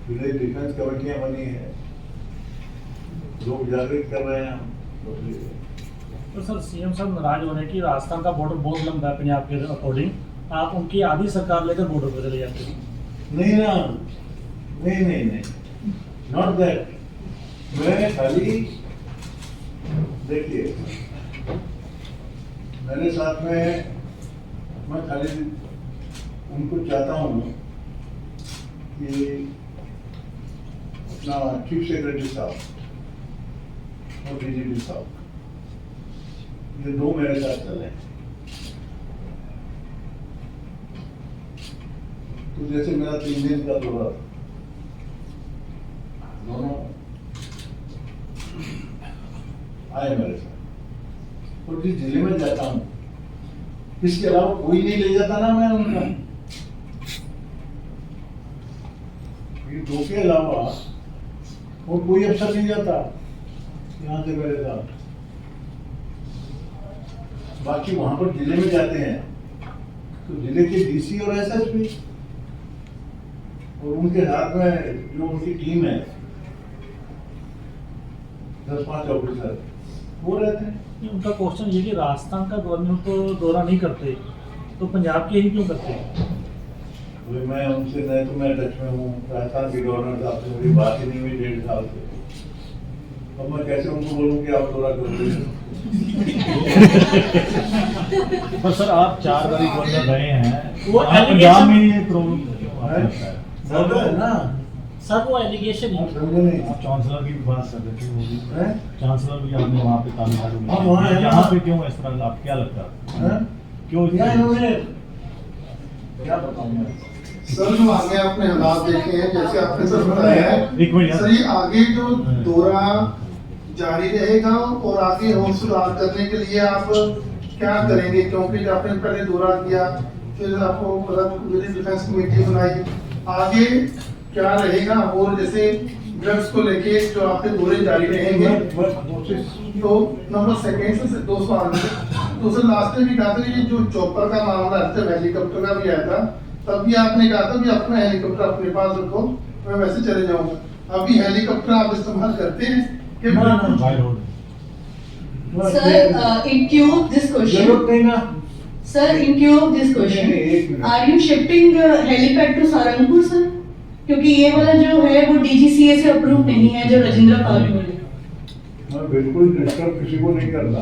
Speaker 2: विलेज डिफेंस कमेटियां बनी है, लोग जागृत कर रहे हैं हम।
Speaker 3: तो सर सीएम साहब नाराज होने की, राजस्थान का बॉर्डर बहुत लंबा है पंजाब के अकॉर्डिंग, आप उनकी आधी सरकार लेकर बॉर्डर पर चले जाते हैं।
Speaker 2: नहीं ना, नहीं नहीं नहीं, नॉट दैट। मैं खाली देखिए मेरे साथ में, मैं खाली उनको चाहता हूँ कि अपना चीफ सेक्रेटरी साहब और डीजीपी साहब ये दो मेरे साथ चले। तो जैसे मेरा 3 दिन का दौरा, दोनों आए मेरे साथ, और जिस जिले में जाता हूँ इसके अलावा कोई नहीं ले जाता ना मैं उनका, ये दो के अलावा और कोई अफसर नहीं जाता यहाँ से मेरे साथ। बाकी वहां पर जिले में जाते हैं तो जिले के डीसी और एसएसपी और उनके साथ में जो उनकी टीम है 10-5 ऑफिसर वो रहते हैं।
Speaker 3: उनका क्वेश्चन ये कि राजस्थान का गवर्नर तो दौरा नहीं करते तो पंजाब के ही क्यों करते हैं?
Speaker 2: मैं उनसे, नहीं तो मैं टच में हूँ, राजस्थान के गवर्नर साहब से मेरी बात ही नहीं हुई 1.5 साल से। अब मैं कैसे उनको बोलूँ कि आप दौरा करोगे?
Speaker 4: पर सर आप 4 बारी गवर्नर रहे हैं,
Speaker 3: वो
Speaker 4: आप पंजाब में ये प्रॉब्लम क्यों आता है?
Speaker 2: बोल रहे हैं ना
Speaker 3: सर वो एलिगेशन
Speaker 2: आप
Speaker 3: है।
Speaker 2: समझे नहीं?
Speaker 4: आप चांसलर की भी बात कर रहे थे, वो भी
Speaker 2: हैं?
Speaker 4: चांसलर भी आपने वहाँ पे तमिलनाडु
Speaker 2: हाँ, वहाँ
Speaker 4: में,
Speaker 2: है ना।
Speaker 4: यहाँ पे क्यों इस तरह, आप क्या लगता है
Speaker 2: हैं?
Speaker 4: क्यों
Speaker 2: क्या इन्होंने, क्या बताऊँ मैं?
Speaker 5: सर जो आगे आपने हालात देखे हैं, जैसे आपने सर बताया है,
Speaker 4: एक मिनट
Speaker 5: सर ये आगे जो दौरा जारी रहेगा और आगे और सुधार करने के लिए आप क्या करेंगे? क्योंकि जब आपने पहले दौरा किया, फिर आपको मतलब विलेज डिफेंस कमेटी बनाई, आगे क्या रहेगा? और जैसे ड्रग्स को लेके जो आपके दौरे जारी रहेंगे, तो नंबर सेकेंड से 2 सवाल तो सर लास्ट में भी कहा था कि जो चॉपर का मामला है, हेलीकॉप्टर का भी आया था, तब भी आपने कहा था कि अपना हेलीकॉप्टर अपने पास रखो, मैं वैसे चले जाऊंगा। अभी हेलीकॉप्टर आप इस्तेमाल करते हैं कि
Speaker 4: by road?
Speaker 6: Sir, in queue of this question,
Speaker 2: जरूरत नहीं ना।
Speaker 6: sir, in queue of this
Speaker 2: नहीं, एक
Speaker 6: question,
Speaker 2: minute.
Speaker 6: are you shifting helipad to Sarangpur sir? क्योंकि ये वाला जो है वो DGCA से अप्रूव नहीं है, जो राजेंद्र पार्क में है।
Speaker 2: मैं बिल्कुल डिस्टर्ब किसी को नहीं करता।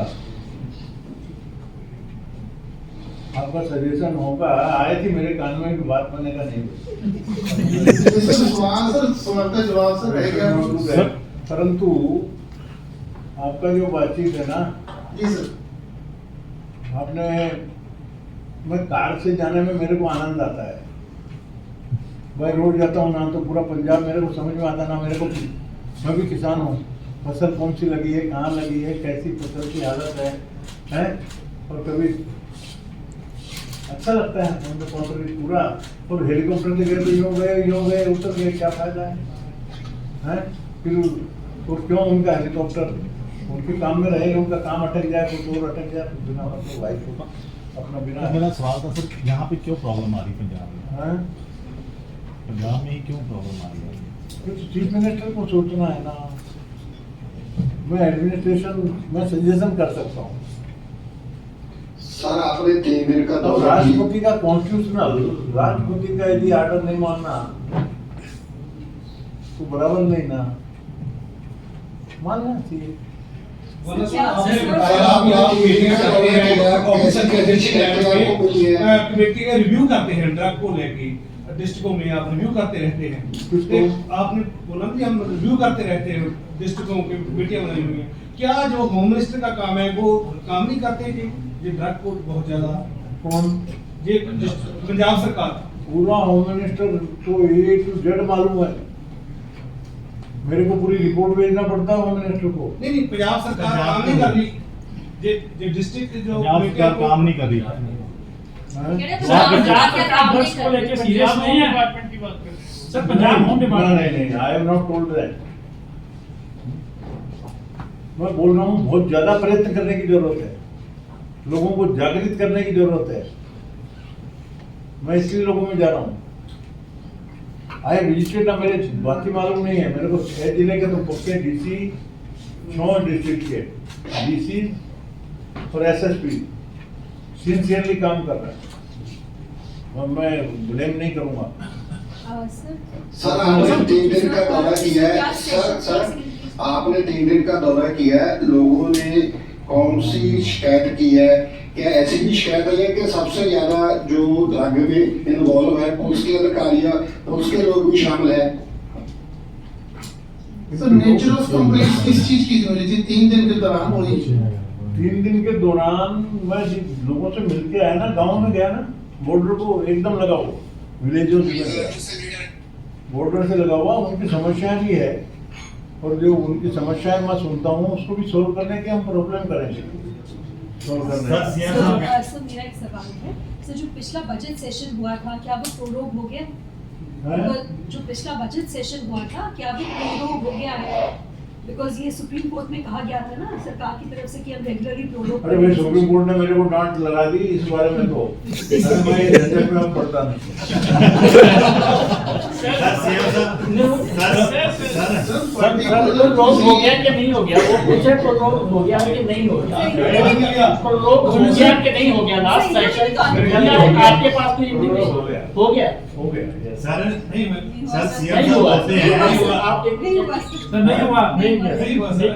Speaker 2: आपका सजेशन होगा, आए थी मेरे कान में कि बात करने का नहीं।
Speaker 5: सवाल का जवाब सर रहेगा।
Speaker 2: परंतु आपका जो बातचीत है ना,
Speaker 5: जी सर,
Speaker 2: आपने, मैं कार से जाने में मेरे को आनंद आता है, भाई रोड जाता हूँ ना तो पूरा पंजाब मेरे को समझ में आता ना, मेरे को, मैं भी किसान हूँ, फसल कौन सी लगी है, कहाँ लगी है, कैसी फसल की हालत है, हैं? और कभी अच्छा लगता है हम तो पूरा, और हेलीकॉप्टर से गए तो यूँ गए उतर गए, क्या फायदा है? फिर तो क्यों उनका हेलीकॉप्टर उनके काम में रहेगा, उनका काम अटक जाए, कुछ और अटक जाए, तो बिना मतलब वाइफ को अपना बिना।
Speaker 4: मेरा सवाल था सर, यहाँ पे क्यों प्रॉब्लम आ रही पंजाब में?
Speaker 2: हैं?
Speaker 4: पंजाब में ही क्यों प्रॉब्लम आ रही है?
Speaker 2: कुछ चीफ मिनिस्टर को सोचना है ना, मैं एडमिनिस्ट्रेशन में सजेशन कर सकता हूँ।
Speaker 5: सर आपने 3 दिन का
Speaker 2: अब
Speaker 5: दौरा किया।
Speaker 2: राष्ट्रपति का कॉन्स्टिट्यूशनल, राष्ट्रपति का यदि आर्डर नहीं मानना तो बराबर नहीं ना, मानना चाहिए।
Speaker 7: कमेटी का रिव्यू करते हैं ड्रग को लेके, डिस्ट्रिक्टों में आप रिव्यू करते रहते हैं।
Speaker 2: किसको?
Speaker 7: आपने बोला कि हम रिव्यू करते रहते हैं डिस्ट्रिक्टों के बेटियां बनाई हुई हैं। क्या जो होम मिनिस्टर का काम है वो काम नहीं करते कि ये ड्रग को बहुत ज्यादा
Speaker 2: कौन?
Speaker 7: ये पंजाब सरकार
Speaker 2: पूरा होम मिनिस्टर तो A to Z मालूम है। मेरे को पूरी रिपोर्ट भेजना पड़ता है होम मिनिस्टर को।
Speaker 7: नहीं पंजाब सरकार काम नहीं कर रही। ये डिस्ट्रिक्ट जो
Speaker 4: पंजाब सरकार काम नहीं कर रही।
Speaker 3: पंजाब सरकार ड्रग्स को लेके सीरियस नहीं है डिपार्टमेंट की बात कर सर। पंजाब होम डिपार्टमेंट
Speaker 2: नहीं, I am not told that. मैं बोल रहा हूँ बहुत ज्यादा प्रयत्न करने की जरूरत है, लोगों को जागृत करने की जरूरत है। मैं इसलिए लोगों में जा रहा हूँ। आई विजिटेड ना, मेरे बाकी मालूम नहीं है मेरे को 6 जिले के तो पक्के डीसी, 9 डिस्ट्रिक्ट के डीसी और एसएसपी सिंसियरली काम कर रहा है। मैं ब्लेम नहीं करूंगा।
Speaker 8: सर आपने 3 दिन का दौरा किया है। सर आपने 3 दिन का दौरा किया है, लोगों ने कौन सी शिकायत की है? क्या ऐसी भी शिकायत है कि सबसे ज्यादा जो ड्रग में इन्वॉल्व है पुलिस के अधिकारी, पुलिस के लोग भी शामिल है?
Speaker 5: सर नेचर ऑफ कंप्लेंट किस चीज की हो रही थी 3 दिन के दौरान हो रही थी?
Speaker 2: 3 दिन के दौरान मैं लोगों से मिलके आया ना, गांव में गया ना, बॉर्डर को एकदम लगा हुआ, विलेजों से बॉर्डर से लगा हुआ, उनकी समस्याएं भी है और जो उनकी समस्याएं मैं सुनता हूँ उसको भी सोल्व करने के हम प्रॉब्लम करेंगे। सोल्व करने
Speaker 9: सर मेरा एक सवाल है सर, जो पिछला बजट सेशन हुआ था क्या वो प्रोरोग हो गया? जो पिछला बजट सेशन हुआ था क्या वो प्रोरोग हो गया है? बिकॉज ये सुप्रीम कोर्ट में कहा गया था ना सरकार की तरफ से कि हम रेगुलरली प्रोरोग।
Speaker 2: अरे भाई सुप्रीम कोर्ट ने मेरे को डांट लगा दी इस बारे में, तो मैं ये झंझट में अब पड़ता नहीं।
Speaker 3: प्रोरोग हो गया कि नहीं हो गया? वो पूछे प्रोरोग हो गया कि नहीं हो गया? प्रोरोग हो गया कि नहीं हो गया? लास्ट सेशन आपके पास कोई इंडिकेशन हो गया?
Speaker 2: हो गया
Speaker 4: सर
Speaker 7: नहीं
Speaker 4: सर सीएम साहब बोलते हैं
Speaker 3: आप
Speaker 7: नहीं हुआ
Speaker 3: सर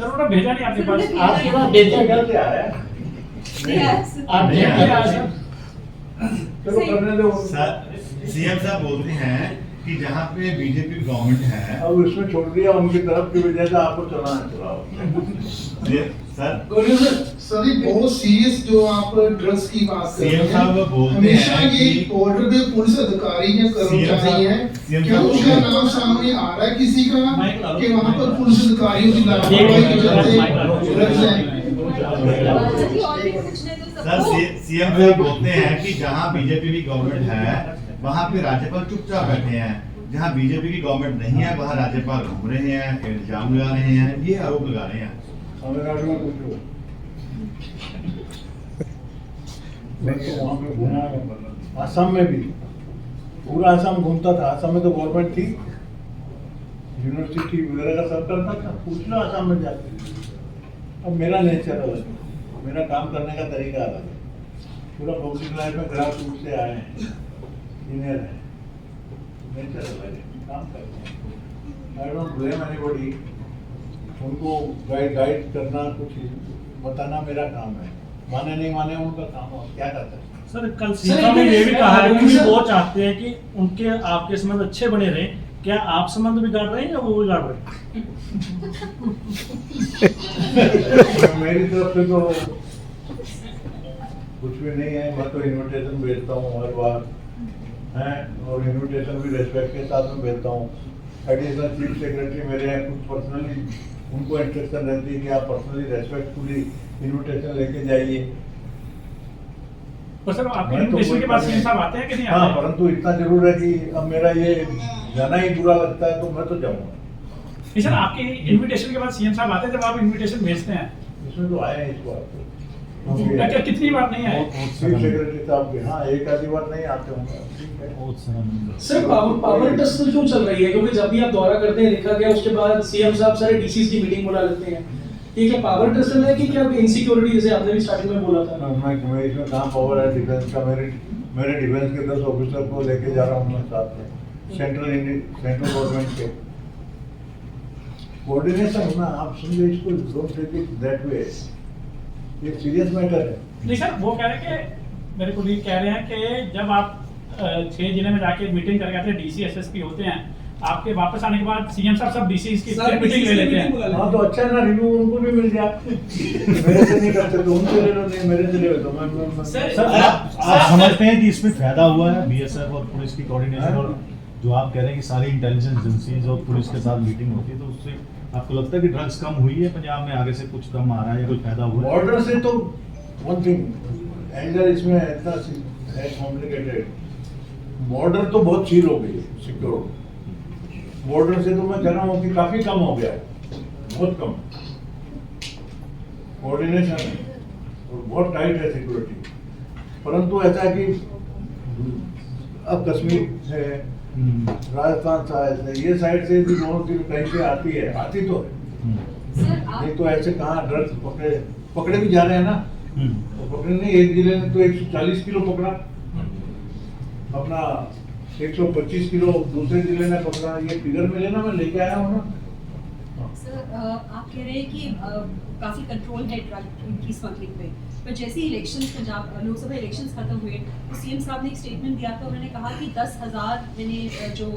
Speaker 3: उन्होंने भेजा नहीं आपके पास?
Speaker 2: आपके पास भेजा क्या क्या है?
Speaker 3: आप
Speaker 2: चलो करने दो।
Speaker 4: सर सीएम साहब बोलते हैं कि जहाँ पे बीजेपी गवर्नमेंट है
Speaker 2: अब उसमें छोड़ दिया उनकी तरफ की वजह से आपको चलाना चलाओ।
Speaker 5: सर ये बहुत सीरियस जो आप ड्रग्स की बात कर रहे
Speaker 4: सीएम साहब
Speaker 5: हैं,
Speaker 4: बोलते
Speaker 5: हमेशा
Speaker 4: हैं
Speaker 5: ये
Speaker 4: कि
Speaker 5: बॉर्डर पे पुलिस अधिकारी या कर्मचारी हैं, क्या उसका नाम सामने आ रहा है किसी का कि वहाँ पर पुलिस अधिकारियों की लापरवाही की वजह से ड्रग्स हैं?
Speaker 4: सर सीएम साहब बोलते हैं कि जहाँ बीजेपी की गवर्नमेंट है वहाँ पे राज्यपाल चुपचाप बैठे हैं, जहाँ बीजेपी की गवर्नमेंट नहीं है वहाँ राज्यपाल घूम रहे हैं, इल्जाम लगा रहे हैं, ये आरोप लगा रहे हैं।
Speaker 2: तमिलनाडु में कुछ हो मैं तो वहाँ पे घूमा हूँ, असम में भी पूरा असम घूमता था। असम में तो गवर्नमेंट थी, यूनिवर्सिटी वगैरह का सब करता था, पूछ लो असम में जाके। अब मेरा नेचर अलग है, मेरा काम करने का तरीका अलग है। पूरा पब्लिक लाइफ में ग्रास रूट से आए हैं, सीनियर है, नेचर अलग है, काम करते हैं। आई डोंट ब्लेम एनीबॉडी, उनको गाइड करना, कुछ बताना मेरा काम है। माने नहीं माने उनका काम है, क्या करते हैं।
Speaker 3: सर कल सीएम ने ये भी कहा है कि वो चाहते हैं कि उनके आपके संबंध अच्छे बने रहे। क्या आप संबंध बिगाड़ रहे हैं या वो बिगाड़ रहे हैं?
Speaker 2: मेरी तरफ से तो कुछ भी नहीं है, मैं तो इनविटेशन भेजता हूँ हर बार हैं, और इनविटेशन भी रेस्पेक्ट के साथ में भेजता हूँ। एडिशनल चीफ सेक्रेटरी मेरे हैं, कुछ पर्सनली उनको इंस्ट्रक्शन रहती है कि आप पर्सनली रेस्पेक्टफुली इनविटेशन लेके जाइए।
Speaker 3: तो सर आपके इनविटेशन के बाद सीएम साहब आते हैं कि नहीं आते?
Speaker 2: हाँ, परंतु इतना जरूर है कि अब मेरा ये जाना ही बुरा लगता है तो मैं तो जाऊँगा।
Speaker 3: नहीं सर, आपके इनविटेशन के बाद सीएम साहब आते हैं जब आप इनविटेशन भेजते हैं?
Speaker 2: इसमें तो आए हैं इस बार तो।
Speaker 3: क्या कितनी बार नहीं आए?
Speaker 2: चीफ सेक्रेटरी साहब के हाँ एक आधी बार नहीं आते होंगे।
Speaker 10: सर पावर टेस्ट क्यों चल रही है? क्योंकि जब भी आप दौरा करते हैं देखा गया उसके बाद सीएम साहब सारे डीसीज की मीटिंग बुला लेते हैं। ये क्या पावर टेस्ट है कि क्या इनसिक्योरिटी, जैसे आपने भी स्टार्टिंग में बोला था?
Speaker 2: मैं इसमें कहाँ पावर है डिफेंस का? मेरे डिफेंस के 10 ऑफिसर को लेके जा रहा हूँ मैं साथ में, सेंट्रल गवर्नमेंट के कोऑर्डिनेशन होना। आप समझे इसको, don't take it that way, ये सीरियस मैटर है।
Speaker 3: नहीं सर, वो कह रहे हैं कि मेरे को कह रहे हैं कि जब आप 6 जिले में जाके मीटिंग करके आते हैं, डीसी एसएसपी होते हैं, आपके वापस आने के बाद सीएम साहब सब डीसी की मीटिंग ले लेते हैं।
Speaker 2: हाँ तो अच्छा ना, रिव्यू उनको भी मिल गया। मेरे से नहीं करते तो उनसे ले लो, नहीं मेरे से ले लो तो मैं
Speaker 11: सर आप समझते हैं कि इसमें फायदा हुआ है बीएसएफ और पुलिस की कोऑर्डिनेशन, और जो आप कह रहे हैं कि सारी इंटेलिजेंस एजेंसीज और पुलिस के साथ मीटिंग होती है, तो उससे आपको लगता है कि ड्रग्स कम हुई है पंजाब में, आगे से कुछ कम आ रहा है या कुछ फायदा हुआ है?
Speaker 2: बॉर्डर से तो वन थिंग एंगल इसमें इतना है कॉम्प्लिकेटेड। बॉर्डर तो बहुत सील हो गई है, सिक्योर। बॉर्डर से तो मैं कह रहा हूँ कि काफी कम हो गया है, बहुत कम कोऑर्डिनेशन है और बहुत टाइट है सिक्योरिटी। परंतु ऐसा है कि अब कश्मीर से, राजस्थान से, ये साइड से भी दोनों तीन कहीं से आती है, आती तो है।
Speaker 9: सर आप
Speaker 2: नहीं तो ऐसे कहाँ ड्रग्स पकड़े भी जा रहे हैं ना, तो पकड़े नहीं। एक जिले ने तो 140 किलो पकड़ा, अपना 125 किलो दूसरे जिले ने पकड़ा। ये फिगर मिले ना, मैं लेके आया हूँ ना।
Speaker 9: सर आप कह रहे हैं कि काफी कंट्रोल है ड्रग की स्मगलिंग पे, पर जैसे ही इलेक्शंस पंजाब लोकसभा इलेक्शंस खत्म हुए तो सीएम साहब ने एक स्टेटमेंट दिया था, उन्होंने कहा कि 10,000 मैंने जो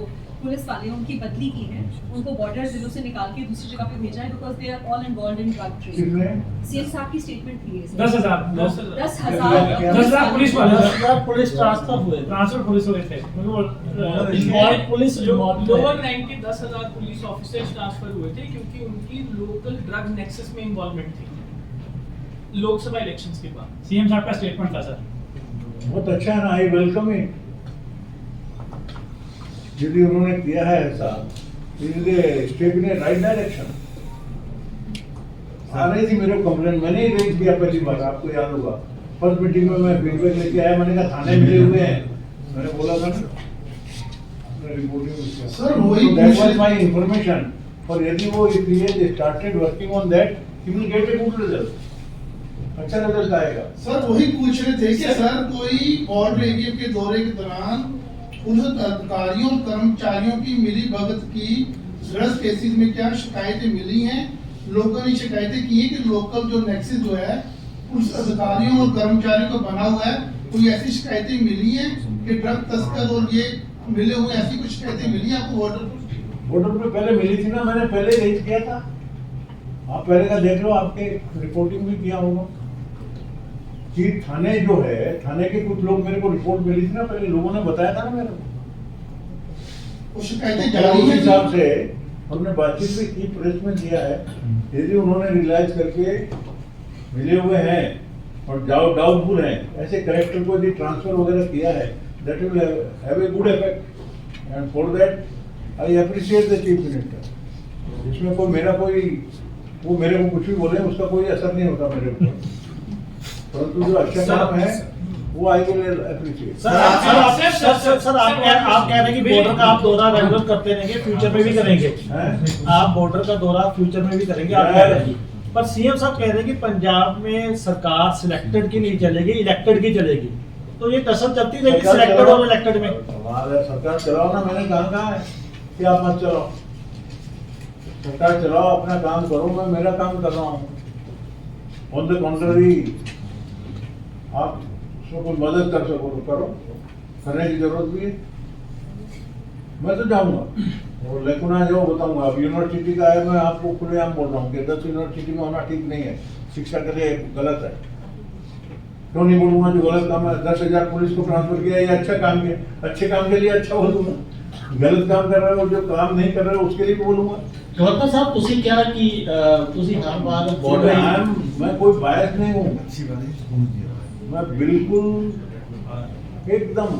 Speaker 9: पुलिस वाले उनकी बदली की है, उनको बॉर्डर जिलों से निकाल के दूसरी जगह पे भेजा है because they are all involved in drug trade. CM साहब की स्टेटमेंट थी ये।
Speaker 3: 10,000 पुलिस वाले,
Speaker 10: 10,000 पुलिस ट्रांसफर हुए,
Speaker 3: ट्रांसफर पुलिस हुए थे,
Speaker 10: और पुलिस
Speaker 11: लोअर रैंक के 10,000 पुलिस ऑफिसर्स ट्रांसफर हुए थे क्योंकि उनकी लोकल ड्रग नेक्सस में इन्वॉल्वमेंट थी लोकसभा इलेक्शंस के बाद।
Speaker 3: सीएम साहब का स्टेटमेंट था सर।
Speaker 2: बहुत अच्छा है ना, आई वेलकम इट। यदि उन्होंने किया है ऐसा, स्टेप इन राइट डायरेक्शन। आ रही थी मेरे को कंप्लेन, मैंने ही रेज किया पहली बार, आपको याद होगा। फर्स्ट मीटिंग में मैं फीडबैक लेके आया, मैंने कहा थाने मिले हुए हैं, मैंने बोला था रिपोर्टिंग।
Speaker 5: सर वही
Speaker 2: दैट वाज माय इंफॉर्मेशन। और यदि वो started working on that, he will get a good result, अच्छा रिजल्ट आएगा।
Speaker 5: सर वही पूछ रहे थे कि सर कोई बॉर्डर एरिया के दौरे के दौरान पुलिस अधिकारियों और कर्मचारियों की मिली भगत की ड्रग्स केसेस में क्या शिकायतें मिली हैं? लोगों ने शिकायतें की है कि लोकल जो नेक्सस जो है पुलिस अधिकारियों और कर्मचारियों का बना हुआ है, कोई ऐसी शिकायतें मिली हैं कि ड्रग तस्कर और ये मिले हुए, ऐसी कुछ शिकायतें मिली हैं आपको बॉर्डर पर?
Speaker 2: बॉर्डर पे पहले मिली थी ना, मैंने पहले रेज किया था। आप पहले का देख लो, आपके रिपोर्टिंग भी किया होगा कि थाने जो है, थाने के कुछ लोग मेरे को रिपोर्ट मिली थी ना, पहले लोगों ने बताया था ना मेरे को।
Speaker 5: वो शिकायतें
Speaker 2: तो
Speaker 5: जारी
Speaker 2: उस
Speaker 5: हैं
Speaker 2: हिसाब से हमने बातचीत भी की, प्रेस में दिया है। यदि उन्होंने रियलाइज करके मिले हुए हैं और डाउटफुल हैं, ऐसे करेक्टर को यदि ट्रांसफर वगैरह किया है, that will have a good effect, and for that I appreciate the chief minister. इसमें कोई मेरा कोई, वो मेरे को कुछ भी बोले उसका कोई असर नहीं होता मेरे ऊपर, परंतु जो अच्छा काम है वो आई विल अप्रिशिएट।
Speaker 10: सर आप कह रहे हैं कि बॉर्डर का आप दौरा रेगुलर करते रहेंगे, फ्यूचर में भी करेंगे। आप बॉर्डर का दौरा फ्यूचर में भी करेंगे, आप कह रहे हैं। पर सीएम साहब कह रहे हैं कि पंजाब में सरकार सिलेक्टेड की नहीं चलेगी, इलेक्टेड की चलेगी, तो ये कसर चलती रहेगी सिलेक्टेड और इलेक्टेड में।
Speaker 2: सरकार चलाओ ना, मैंने कहा है कि आप मत चलाओ, सरकार चलाओ, अपना काम करो, मैं मेरा काम कर रहा हूँ। ऑन द कॉन्ट्ररी, आप उसमें कोई मदद कर सको तो करो, करने की जरूरत भी है। मैं तो जाऊंगा और लेकिन आज वो बताऊंगा। अब यूनिवर्सिटी का है, मैं आपको खुलेआम बोल रहा हूँ कि 10 यूनिवर्सिटी में होना ठीक नहीं है, शिक्षा के लिए गलत है। क्यों नहीं बोलूंगा जो गलत काम है? 10,000 पुलिस को ट्रांसफर किया, ये अच्छा काम किया, अच्छे काम के लिए अच्छा बोलूंगा। गलत काम कर रहे हो, जो काम नहीं कर रहे हो उसके लिए तो बोलूंगा।
Speaker 10: गवर्नर साहब तुसी क्या कि तुसी हर बार बॉर्डर,
Speaker 2: मैं कोई बायस नहीं हूँ, मैं बिल्कुल एकदम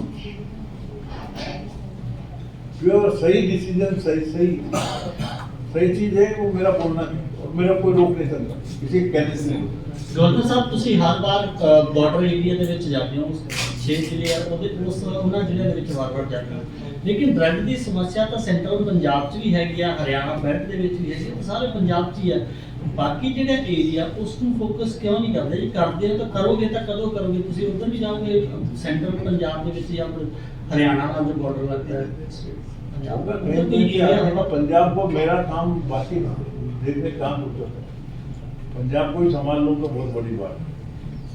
Speaker 2: प्योर सही डिसीजन, सही चीज है, वो मेरा बोलना है और मेरा कोई रोक नहीं सकता किसी कहने से।
Speaker 10: गवर्नर साहब ਤੁਸੀਂ ਹਰ ਵਾਰ ਬਾਰਡਰ ਏਰੀਆ ਦੇ ਵਿੱਚ ਜਾਂਦੇ ਹੋ, 6 ਜ਼ਿਲ੍ਹੇ ਆ ਉਹਨਾਂ ਜ਼ਿਲ੍ਹਿਆਂ ਦੇ ਵਿੱਚ ਵਾਰ-ਵਾਰ ਜਾਂਦੇ ਹੋ, ਲੇਕਿਨ ਡਰੱਗ ਦੀ ਸਮੱਸਿਆ ਤਾਂ ਸੈਂਟਰਲ ਪੰਜਾਬ 'ਚ ਵੀ ਹੈਗੀ ਆ, ਹਰਿਆਣਾ ਬੈਲਟ ਦੇ ਵਿੱਚ ਵੀ ਹੈਗੀ ਆ, ਸਾਰੇ ਪੰਜਾਬ 'ਚ ਹੀ ਆ। ਬਾਕੀ ਜਿਹੜੇ ਏਰੀਆ ਉਸ ਨੂੰ ਫੋਕਸ ਕਿਉਂ ਨਹੀਂ ਕਰਦੇ? ਜੇ ਕਰਦੇ ਹੋ ਤਾਂ ਕਰੋਗੇ ਤਾਂ ਕਦੋਂ ਕਰੋਗੇ? ਤੁਸੀਂ ਉੱਧਰ ਵੀ ਜਾਓਗੇ ਸੈਂਟਰਲ ਪੰਜਾਬ ਦੇ ਵਿੱਚ ਜਾਂ हरियाणा का जो बॉर्डर लगता है?
Speaker 2: पंजाब को मेरा काम बाकी देखने काम होता है, पंजाब को ही संभाल लूँ तो बहुत बड़ी बात है।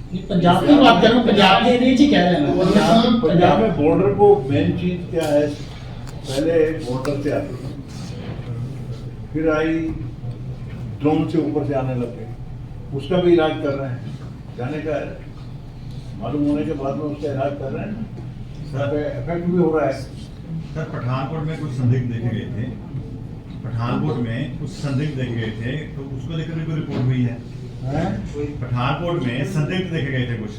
Speaker 10: पंजाब की बात कर रहा हूँ, पंजाब के एरिया ही कह रहे हैं मैं।
Speaker 2: पंजाब में बॉर्डर को मेन चीज क्या है, पहले बॉर्डर से आती थी, फिर आई ड्रोन से ऊपर से आने लगे, उसका भी इलाज कर रहे हैं, जाने का है, मालूम होने के बाद में उसका इलाज कर रहे हैं, सर इफेक्ट भी हो रहा है।
Speaker 4: सर पठानकोट में कुछ संदिग्ध देखे गए थे, पठानकोट में कुछ संदिग्ध देखे गए थे, तो उसको लेकर भी कोई रिपोर्ट हुई है? पठानकोट में संदिग्ध देखे गए थे कुछ,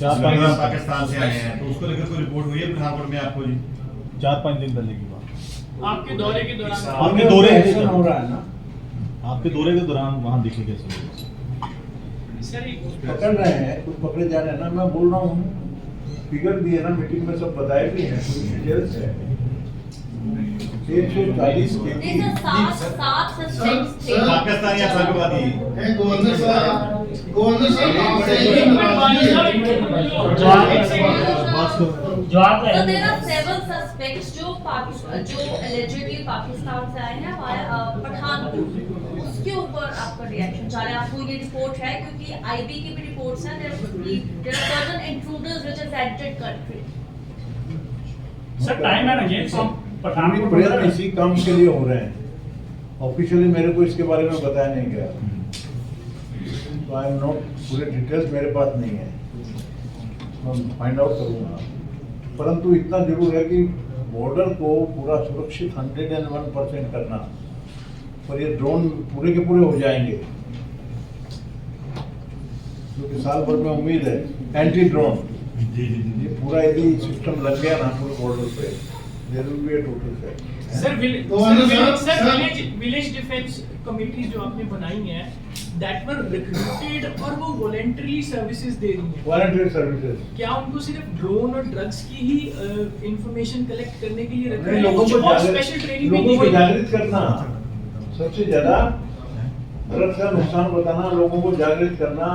Speaker 11: 4-5
Speaker 4: पाकिस्तान से आए हैं, तो उसको लेकर कोई रिपोर्ट हुई है पठानकोट में आपको जी?
Speaker 11: 4-5 दिन पहले की बात।
Speaker 3: आपके दौरे के दौरान
Speaker 11: आपके दौरे
Speaker 2: हो रहा है ना,
Speaker 11: आपके दौरे के दौरान वहाँ दिखे कैसे लोग?
Speaker 3: सर
Speaker 2: पकड़ रहे हैं, कुछ पकड़े जा रहे हैं ना, मैं बोल रहा हूँ, फिगर भी है ना, मीटिंग में सब बताए भी हैं, डिटेल्स है। 140
Speaker 4: पाकिस्तानी आतंकवादी
Speaker 5: गवर्नर साहब आपसे
Speaker 10: जवाब
Speaker 12: So there are several suspects जो allegedly पाकिस्तान से आए हैं पठानकोट, उसके ऊपर आपका रिएक्शन चाह रहे हैं? आपको ये रिपोर्ट है क्योंकि आईबी की भी रिपोर्ट्स हैं, there are certain intruders which has entered country.
Speaker 3: Sir time and again from
Speaker 2: Pathankot प्रयत्न इसी काम के लिए हो रहे हैं, ऑफिशियली मेरे को इसके बारे में बताया नहीं गया, तो आई एम नॉट, पूरे डिटेल्स मेरे पास नहीं है, मैं फाइंड आउट करूँगा, परंतु इतना जरूर है कि बॉर्डर को पूरा सुरक्षित 101% करना, और ये ड्रोन पूरे के पूरे हो जाएंगे, क्योंकि साल भर में उम्मीद है एंटी ड्रोन, ये पूरा यदि सिस्टम लग गया ना पूरे बॉर्डर पे, there will be a total set.
Speaker 3: Sir village defence committees जो आपने बनाई हैं दैट वर रिक्रूटेड और वो वॉलंटरी सर्विसेज दे रही हैं,
Speaker 2: वॉलंटरी सर्विसेज,
Speaker 3: क्या उनको सिर्फ ड्रोन और ड्रग्स की ही इंफॉर्मेशन कलेक्ट करने के लिए रखा
Speaker 2: नहीं,
Speaker 3: है?
Speaker 2: लोगों
Speaker 3: कुछ
Speaker 2: को
Speaker 3: और
Speaker 2: जागृत,
Speaker 3: स्पेशल ट्रेनिंग भी
Speaker 2: लोगों
Speaker 3: दी
Speaker 2: को
Speaker 3: गई?
Speaker 2: जागृत करना, सबसे ज्यादा ड्रग्स का नुकसान बताना, लोगों को जागृत करना,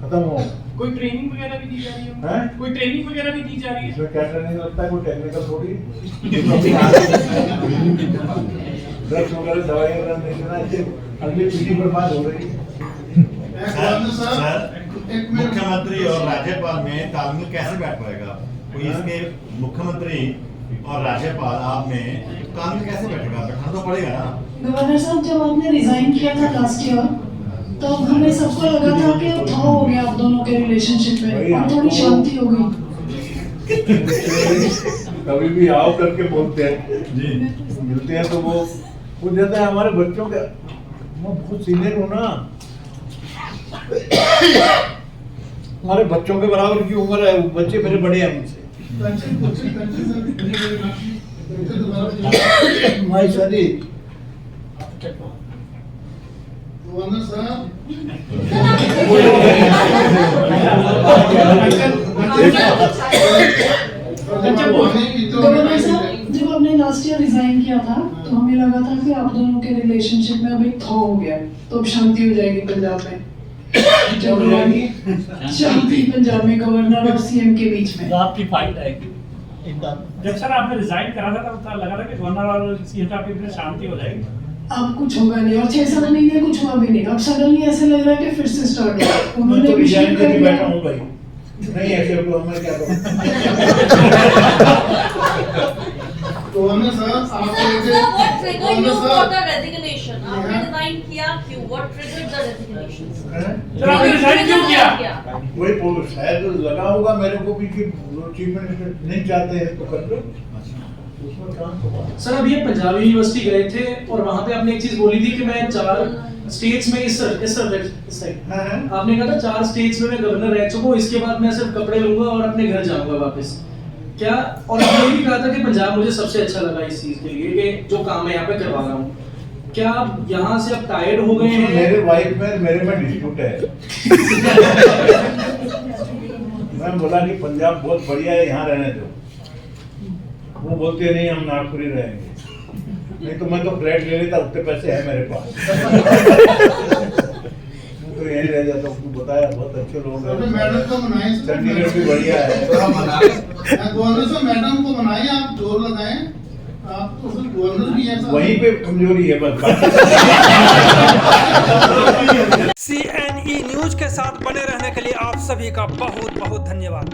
Speaker 2: खत्म हो।
Speaker 3: कोई ट्रेनिंग वगैरह भी दी जा रही है?
Speaker 2: हैं?
Speaker 3: कोई ट्रेनिंग वगैरह भी दी जा रही है?
Speaker 2: इसमें क्या ट्रेनिंग लगता है, कोई टेक्निकल थोड़ी, ड्रग्स वगैरह दवाई वगैरह नहीं देना, इससे अगली पीढ़ी बर्बाद हो रही है।
Speaker 4: सर मुख्यमंत्री और राज्यपाल में तालमेल कैसे बैठ पाएगा? कोई इसके मुख्यमंत्री और राज्यपाल आप में तालमेल कैसे बैठेगा? बैठना तो पड़ेगा ना।
Speaker 6: गवर्नर साहब, जब आपने रिजाइन किया था लास्ट ईयर, तो हमें सबको लगा था कि अब था हो गया आप दोनों के रिलेशनशिप में, और थोड़ी शांति हो गई।
Speaker 2: कभी भी आओ करके बोलते हैं
Speaker 4: जी,
Speaker 2: मिलते हैं तो वो जाता है हमारे बच्चों के, मैं बहुत सीनियर हूँ ना, हमारे बच्चों के बराबर की उम्र है, बच्चे मेरे बड़े हैं मुझसे। माय सनी
Speaker 5: गवर्नर साहब
Speaker 6: गवर्नर साहब, जब आपने लास्ट ईयर रिजाइन किया था तो हमें लगा था कि आप दोनों के रिलेशनशिप में अब एक था हो गया, तो अब शांति हो जाएगी पंजाब में। शांति पंजाब में गवर्नर और सीएम के बीच में
Speaker 10: आपकी फाइट आएगी एकदम।
Speaker 3: जब सर आपने रिजाइन करा था तब लगा था कि गवर्नर और सीएम के बीच शांति हो जाएगी,
Speaker 6: अब कुछ होगा नहीं, और 6-7 महीने कुछ हुआ भी नहीं, अब सडनली ऐसे लग रहा है कि फिर से स्टार्ट हो।
Speaker 2: मैं तो
Speaker 6: भी
Speaker 2: रिजाइन
Speaker 6: कर
Speaker 2: करके
Speaker 6: दिया।
Speaker 2: बैठा हूँ भाई, नहीं ऐसे तो मैं क्या करूँ।
Speaker 5: गवर्नर साहब
Speaker 12: What triggered you for
Speaker 5: साहब
Speaker 12: the resignation? आपने रिजाइन किया क्यों? What triggered the resignation?
Speaker 3: Sir आपने रिजाइन क्यों किया?
Speaker 2: वही शायद लगा होगा मेरे को भी कि चीफ मिनिस्टर नहीं चाहते हैं तो कर लो, उसमें काम तो।
Speaker 13: सर अभी ये पंजाब यूनिवर्सिटी गए थे और वहाँ पे आपने एक चीज बोली थी कि मैं 4 स्टेट्स में इस साइड आपने कहा था 4 स्टेट्स में मैं गवर्नर रह चुका हूँ, इसके बाद मैं सिर्फ कपड़े लूंगा और अपने घर जाऊंगा वापस, क्या? और आपने भी कहा था कि पंजाब मुझे सबसे अच्छा लगा इस चीज के लिए कि जो काम मैं यहाँ पे करवा रहा हूँ, क्या आप यहाँ से अब टायर्ड हो गए हैं?
Speaker 2: मेरे वाइफ में मेरे में डिस्प्यूट है। मैं बोला कि पंजाब बहुत बढ़िया है, यहाँ रहने दो, वो बोलते नहीं हम नागपुरी रहेंगे, नहीं तो मैं तो फ्लैट ले लेता, उतने पैसे है मेरे पास। मैं तो यहीं रह जाता हूँ, बताया बहुत अच्छे लोग हैं,
Speaker 5: मैडम को मनाएं,
Speaker 2: चंडीगढ़ भी बढ़िया है।
Speaker 5: गवर्नर साहब मैडम को मनाएं, आप जोर लगाएं, आप तो सिर्फ गवर्नर भी हैं सर।
Speaker 2: वहीं पे कमजोरी है बस।
Speaker 1: CNE न्यूज के साथ बने रहने के लिए आप सभी का बहुत बहुत धन्यवाद।